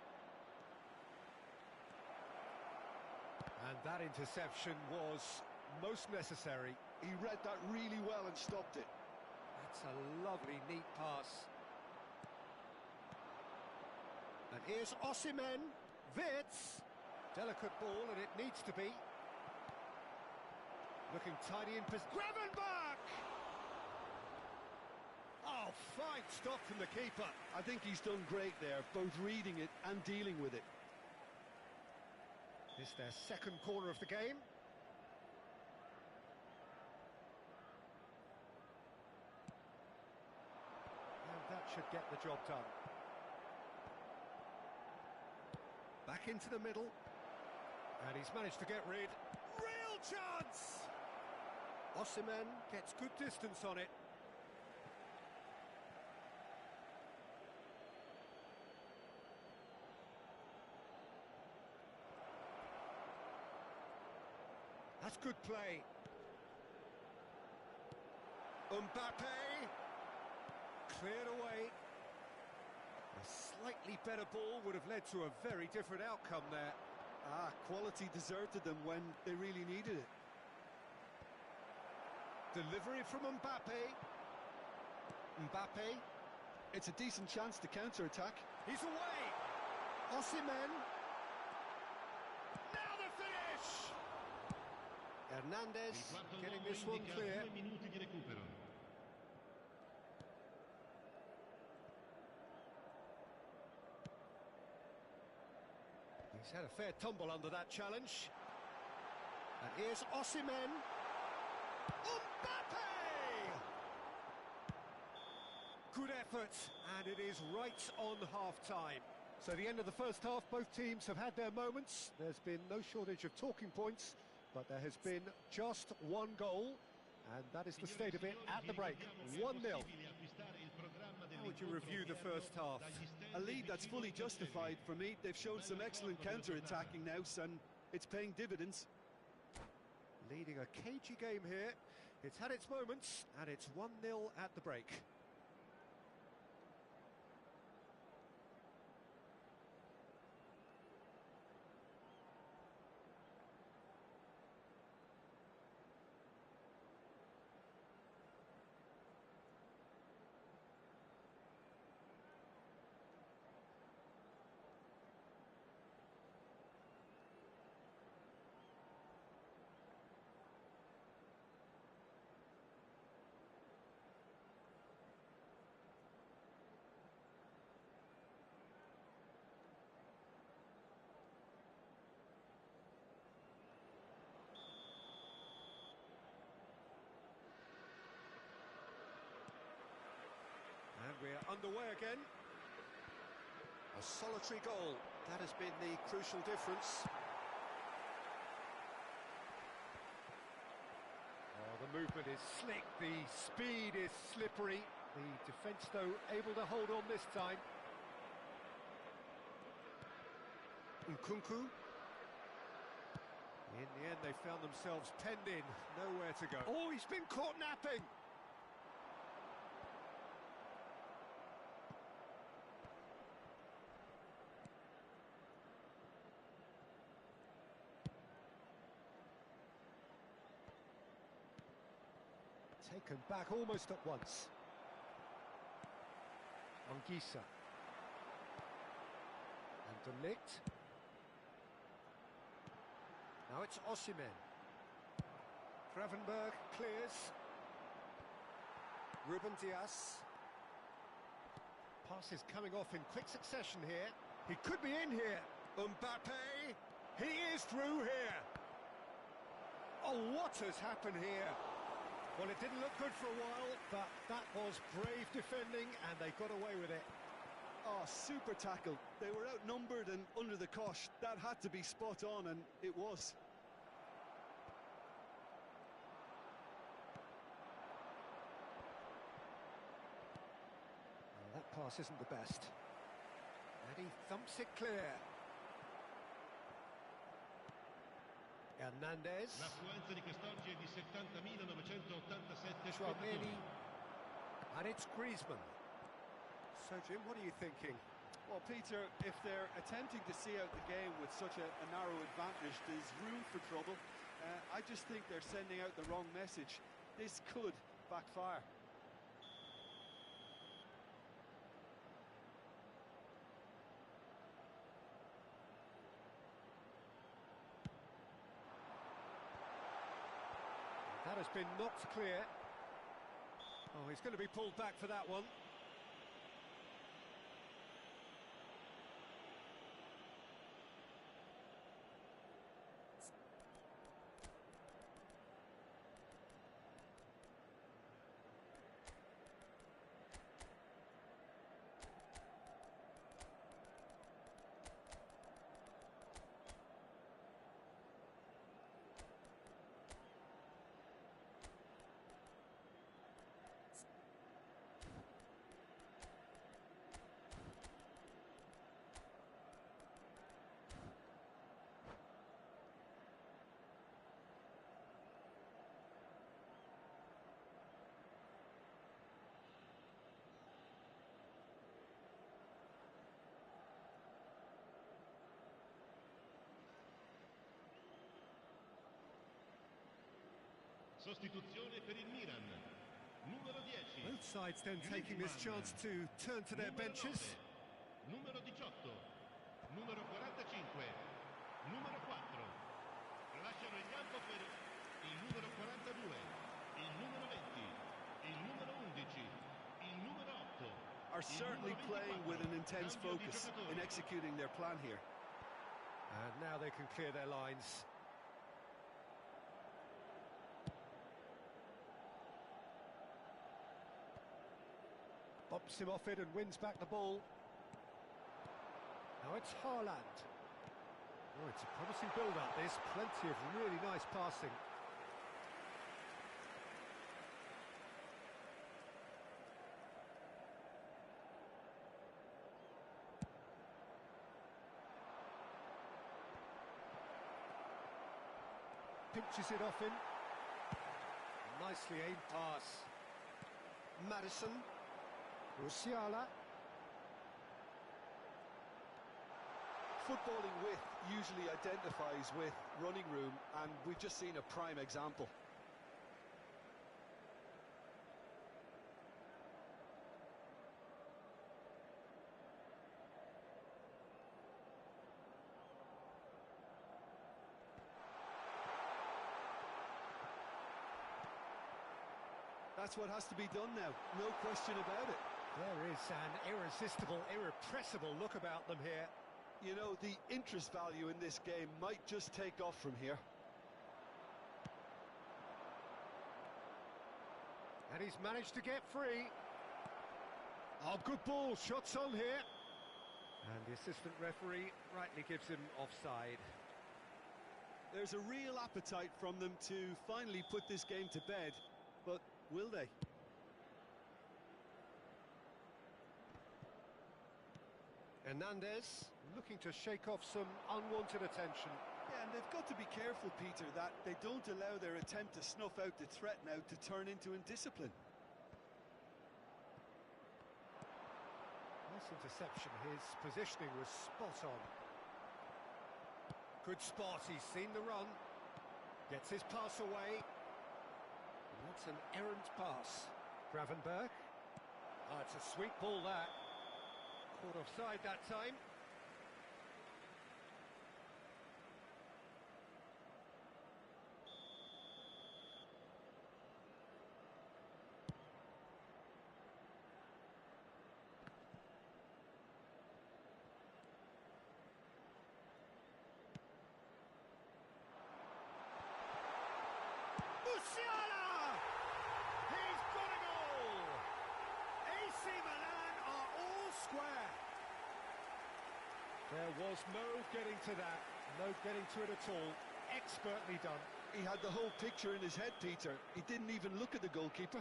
And that interception was most necessary. He read that really well and stopped it. That's a lovely, neat pass. And here's Osimhen. Wirtz. Delicate ball, and it needs to be. Looking tidy in position. Gravenberch! Oh, fine stop from the keeper. I think he's done great there, both reading it and dealing with it. This their second corner of the game. And that should get the job done. Back into the middle. And he's managed to get rid. Real chance! Osimhen gets good distance on it. That's good play. Mbappe. Cleared away. A slightly better ball would have led to a very different outcome there. Quality deserted them when they really needed it. Delivery from Mbappe. Mbappe. It's a decent chance to counter-attack. He's away. Osimhen. Now the finish! Hernandez getting this one clear. He's had a fair tumble under that challenge. And here's Osimhen. Mbappe! Good effort, and it is right on half-time. So the end of the first half, both teams have had their moments. There's been no shortage of talking points, but there has been just one goal, and that is the state of it at the break. 1-0. How would you review the first half? A lead that's fully justified for me. They've shown some excellent counter-attacking now, and it's paying dividends. Leading a cagey game here. It's had its moments, and it's 1-0 at the break. And we're underway again. A solitary goal. That has been the crucial difference. Oh, the movement is slick. The speed is slippery. The defence, though, able to hold on this time. Nkunku. In the end, they found themselves penned in. Nowhere to go. Oh, he's been caught napping. Taken back almost at once. Anguissa. And De Ligt. Now it's Osimhen. Gravenberch clears. Ruben Dias. Passes coming off in quick succession here. He could be in here. Mbappe. He is through here. Oh, what has happened here? Well, it didn't look good for a while, but that was brave defending, and they got away with it. Oh, super tackle. They were outnumbered and under the cosh. That had to be spot on, and it was. Well, that pass isn't the best. And he thumps it clear. Hernandez. L'affluenza di quest'oggi è di 70.987 Tchouameni. spettatori. And it's Griezmann. So, Jim, what are you thinking? Well, Peter, if they're attempting to see out the game with such a narrow advantage, there's room for trouble. I just think they're sending out the wrong message. This could backfire. That has been knocked clear. Oh, he's going to be pulled back for that one. Sostituzione per il Milan. Numero 10. Both sides then taking this chance to turn to their Numero benches. 9. Numero 18. Numero 45. Numero 4. Lasciano il campo per il numero 42. Il numero 20. Il numero 11. Il numero 8. Are certainly playing with an intense focus in executing their plan here. And now they can clear their lines. Bops him off it and wins back the ball. Now it's Haaland. Oh, it's a promising build-up, this. Plenty of really nice passing. Pinches it off him. Nicely aimed pass. Madison. Musiala. Footballing width usually identifies with running room, and we've just seen a prime example. That's what has to be done now, no question about it. There is an irresistible, irrepressible look about them here. You know, the interest value in this game might just take off from here. And he's managed to get free. Oh, good ball, shots on here. And the assistant referee rightly gives him offside. There's a real appetite from them to finally put this game to bed, but will they? Hernandez looking to shake off some unwanted attention. Yeah, and they've got to be careful, Peter, that they don't allow their attempt to snuff out the threat now to turn into indiscipline. Nice interception. His positioning was spot on. Good spot, he's seen the run. Gets his pass away. And that's an errant pass. Gravenberg. Oh, it's a sweet ball, that. Caught offside that time. Musiala! He's got a goal! AC Milan are all square. There was no getting to that, no getting to it at all. Expertly done. He had the whole picture in his head, Peter. He didn't even look at the goalkeeper.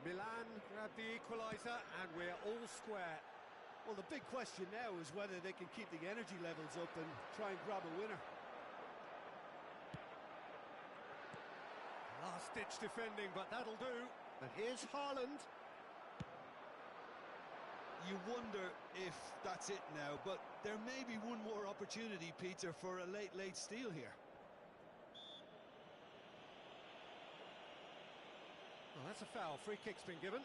Milan grabbed the equaliser and we're all square. Well, the big question now is whether they can keep the energy levels up and try and grab a winner. Last-ditch defending, but that'll do. And here's Haaland. You wonder if that's it now, but there may be one more opportunity, Peter, for a late steal here. Well, that's a foul. Free kick's been given.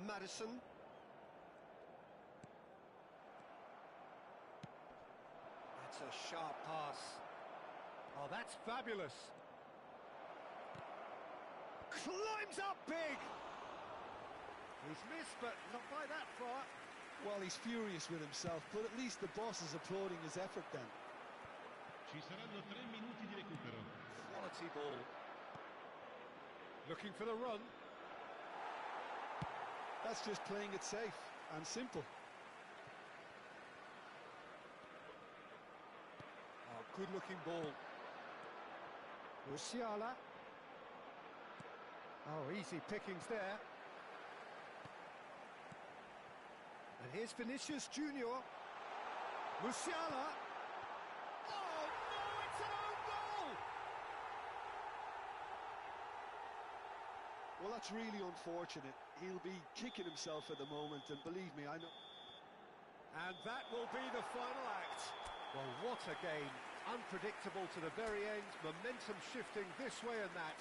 Madison. That's a sharp pass. Oh, that's fabulous. Climbs up big. He's missed, but not by that far. Well, he's furious with himself, but at least the boss is applauding his effort then. Ci saranno 3 minuti di recupero. Quality ball. Looking for the run. That's just playing it safe and simple. Oh, good-looking ball. Musiala. Oh, easy pickings there. And here's Vinicius Junior. Musiala. Oh, no, it's an own goal! Well, that's really unfortunate. He'll be kicking himself at the moment, and believe me, I know. And that will be the final act. Well, what a game. Unpredictable to the very end, momentum shifting this way and that.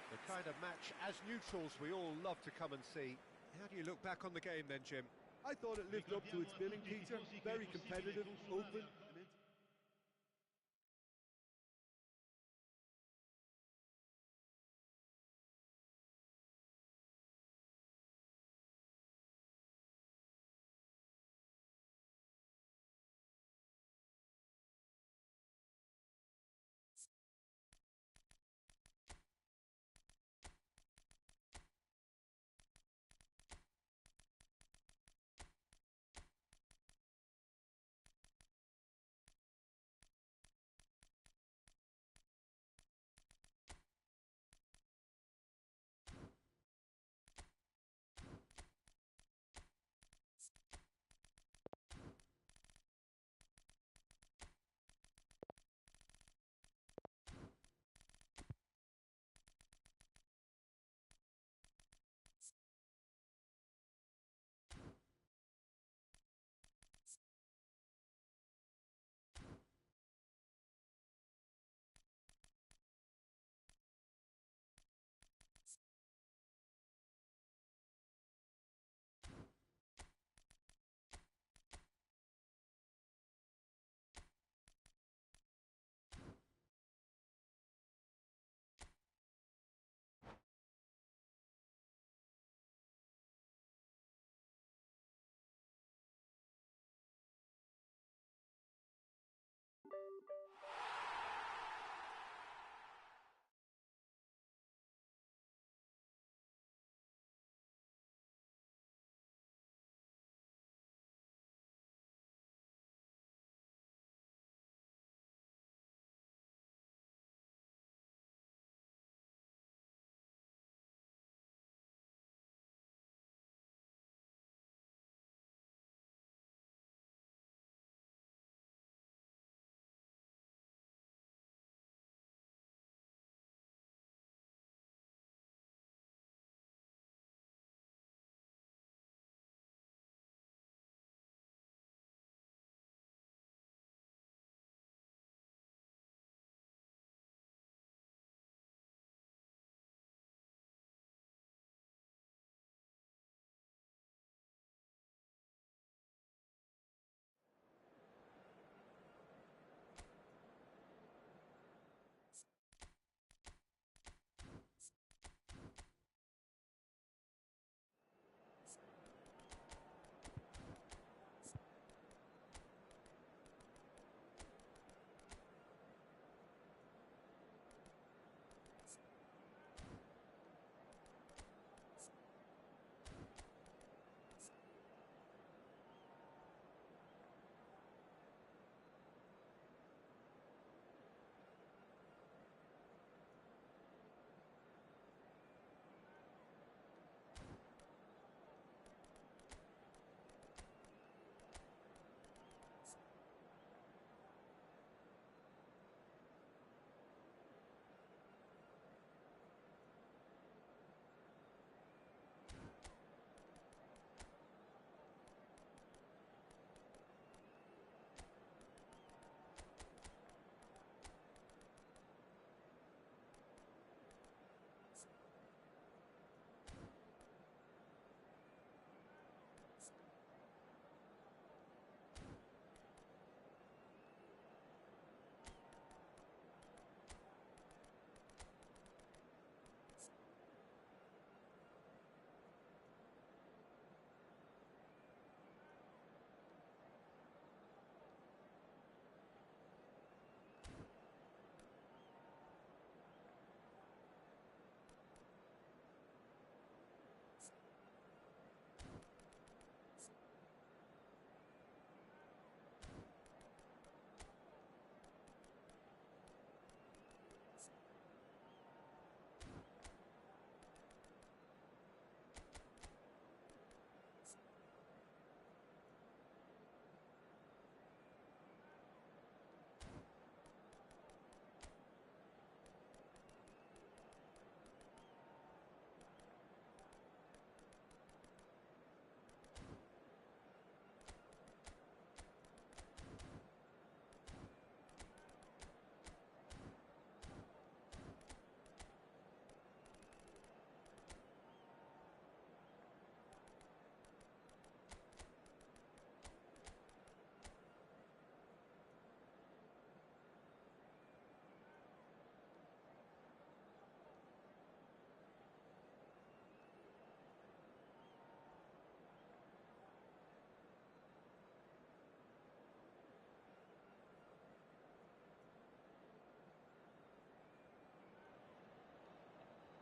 The kind of match, as neutrals, we all love to come and see. How do you look back on the game then, Jim? I thought it lived up to its billing, Peter. Very competitive, open,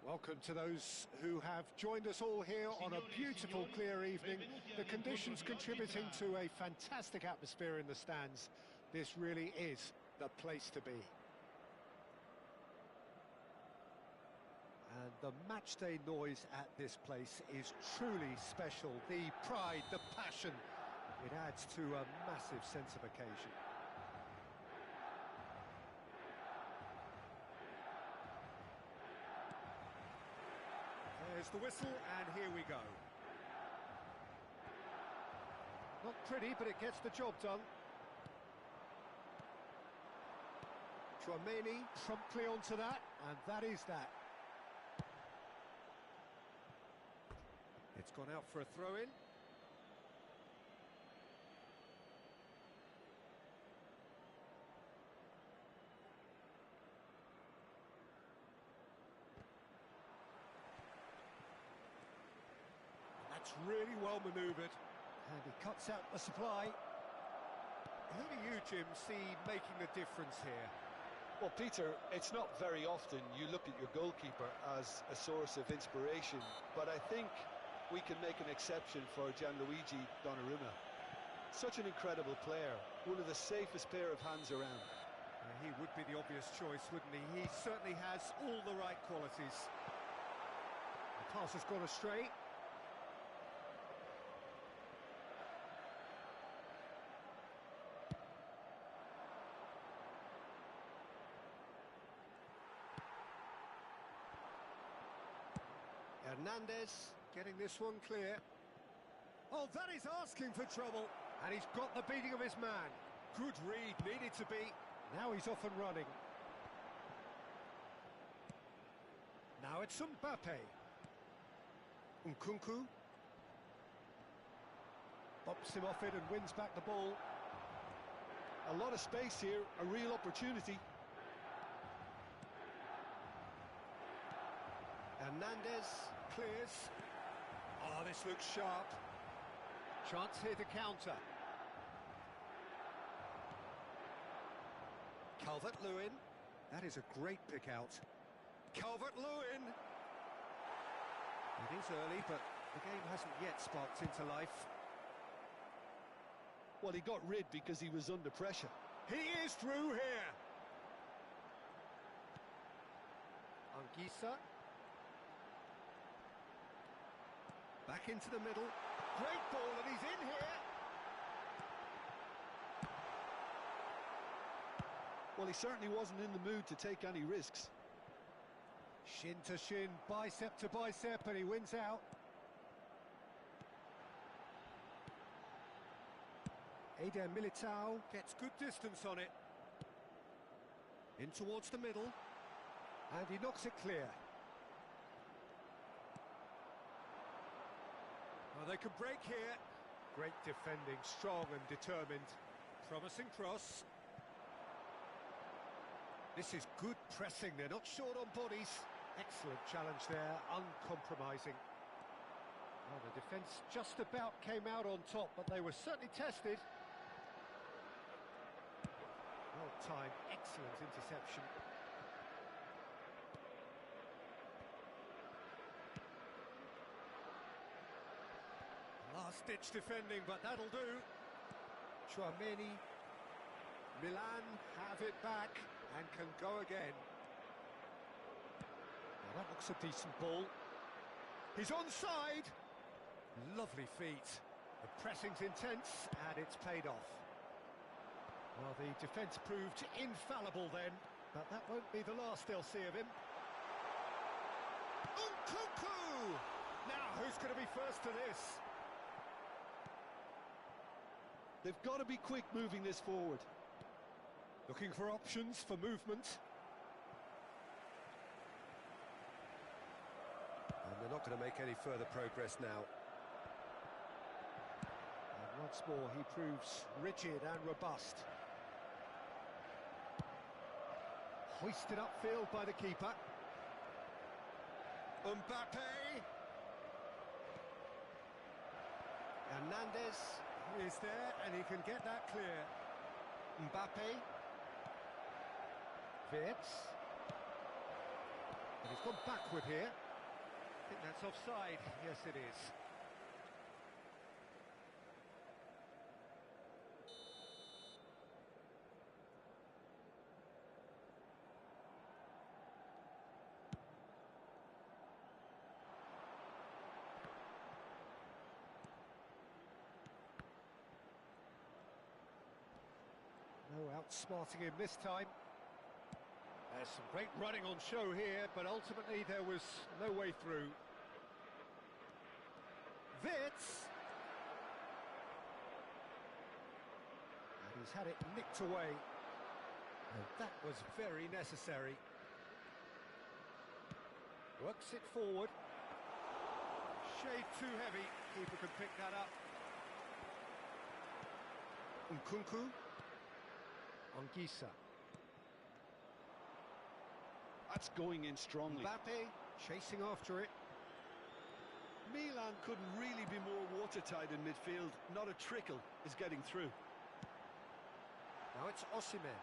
Welcome to those who have joined us all here on a beautiful, clear evening. The conditions contributing to a fantastic atmosphere in the stands. This really is the place to be. And the matchday noise at this place is truly special. The pride, the passion, it adds to a massive sense of occasion. There's the whistle, and here we go. Not pretty, but it gets the job done. Chouameni promptly onto that, and that is that. It's gone out for a throw-in. That's really well manoeuvred. And he cuts out the supply. Who do you, Jim, see making the difference here? Well, Peter, it's not very often you look at your goalkeeper as a source of inspiration, but I think we can make an exception for Gianluigi Donnarumma. Such an incredible player, one of the safest pair of hands around. He would be the obvious choice, wouldn't he? He certainly has all the right qualities. The pass has gone astray. Hernandez getting this one clear. Oh, that is asking for trouble. And he's got the beating of his man. Good read, needed to be. Now he's off and running. Now it's Mbappe. Nkunku. Bops him off it and wins back the ball. A lot of space here, a real opportunity. Hernandez clears. Oh, this looks sharp. Chance here to counter. Calvert-Lewin. That is a great pick out. Calvert-Lewin. It is early, but the game hasn't yet sparked into life. Well, he got rid because he was under pressure. He is through here. Anguissa. Back into the middle. Great ball, and he's in here. Well, he certainly wasn't in the mood to take any risks. Shin to shin, bicep to bicep, and he wins out. Eder Militao gets good distance on it. In towards the middle. And he knocks it clear. Well, they could break here. Great defending, strong and determined. Promising cross. This is good pressing, they're not short on bodies. Excellent challenge there, uncompromising. Well, the defence just about came out on top, but they were certainly tested. Well timed, excellent interception. Last-ditch defending, but that'll do. Chouameni. Milan have it back and can go again. Now that looks a decent ball. He's onside. Lovely feet. The pressing's intense and it's paid off. Well, the defence proved infallible then, but that won't be the last they'll see of him. Nkunku! Now, who's going to be first to this? They've got to be quick moving this forward. Looking for options for movement. And they're not going to make any further progress now. And once more, he proves rigid and robust. Hoisted upfield by the keeper. Mbappe. Hernandez is there, and he can get that clear. Mbappe. Wirtz. And he's gone backward here. I think that's offside. Yes, it is. No outsmarting him this time. There's some great running on show here, but ultimately there was no way through. Wits! And he's had it nicked away. And that was very necessary. Works it forward. Shade too heavy. Keeper can pick that up. Nkunku. Anguissa. That's going in strongly. Mbappe chasing after it. Milan couldn't really be more watertight in midfield. Not a trickle is getting through. Now it's Osimhen.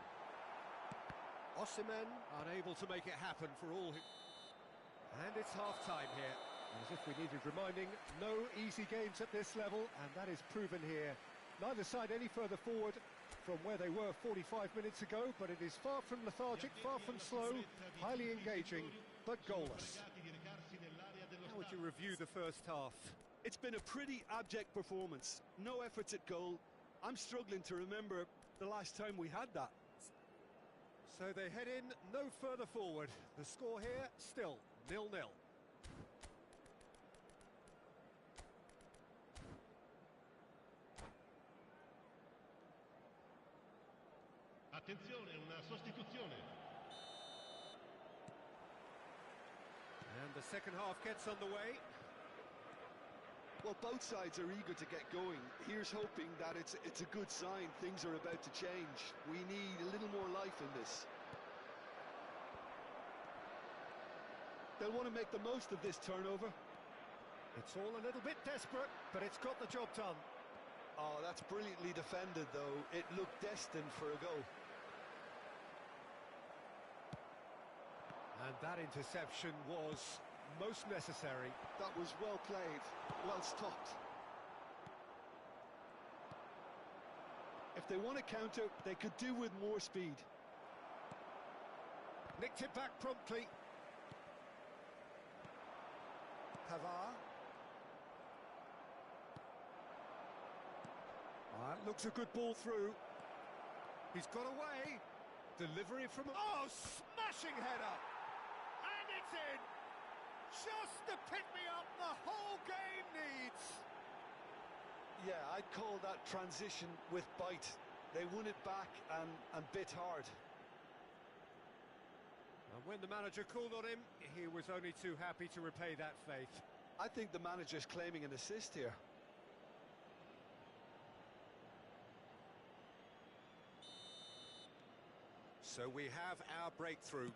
Osimhen unable to make it happen for all. And it's half-time here. As if we needed reminding, no easy games at this level, and that is proven here. Neither side any further forward from where they were 45 minutes ago, but it is far from lethargic, far from slow, highly engaging, but goalless. How would you review the first half? It's been a pretty abject performance. No efforts at goal. I'm struggling to remember the last time we had that. So they head in no further forward. The score here still 0-0. Attenzione, una sostituzione. And the second half gets underway. Well, both sides are eager to get going. Here's hoping that it's a good sign. Things are about to change. We need a little more life in this. They'll want to make the most of this turnover. It's all a little bit desperate, but it's got the job done. Oh, that's brilliantly defended, though. It looked destined for a goal. And that interception was most necessary. That was well played, well stopped. If they want to counter, they could do with more speed. Nicked it back promptly. Pavard. Looks a good ball through. He's got away. Delivery from... Oh, smashing header! And it's in! Just the pick-me-up the whole game needs! Yeah, I'd call that transition with bite. They won it back and bit hard. And when the manager called on him, he was only too happy to repay that faith. I think the manager's claiming an assist here. So we have our breakthrough.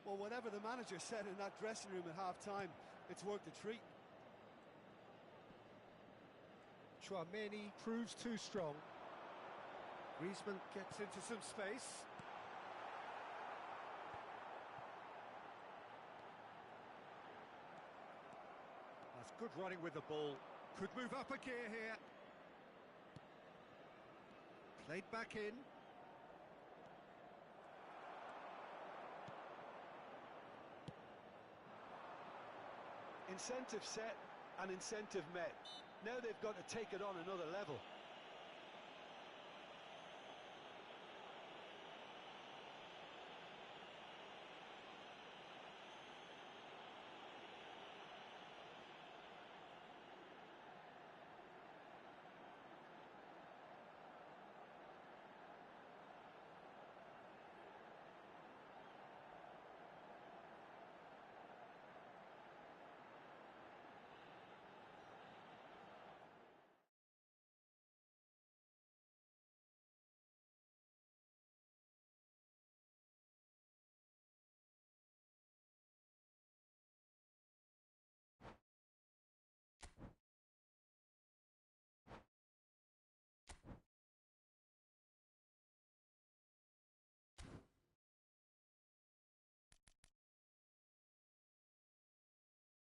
Well, whatever the manager said in that dressing room at half-time, it's worked a treat. Chouameni proves too strong. Griezmann gets into some space. That's good running with the ball. Could move up a gear here. Played back in. Incentive set and incentive met. Now they've got to take it on another level.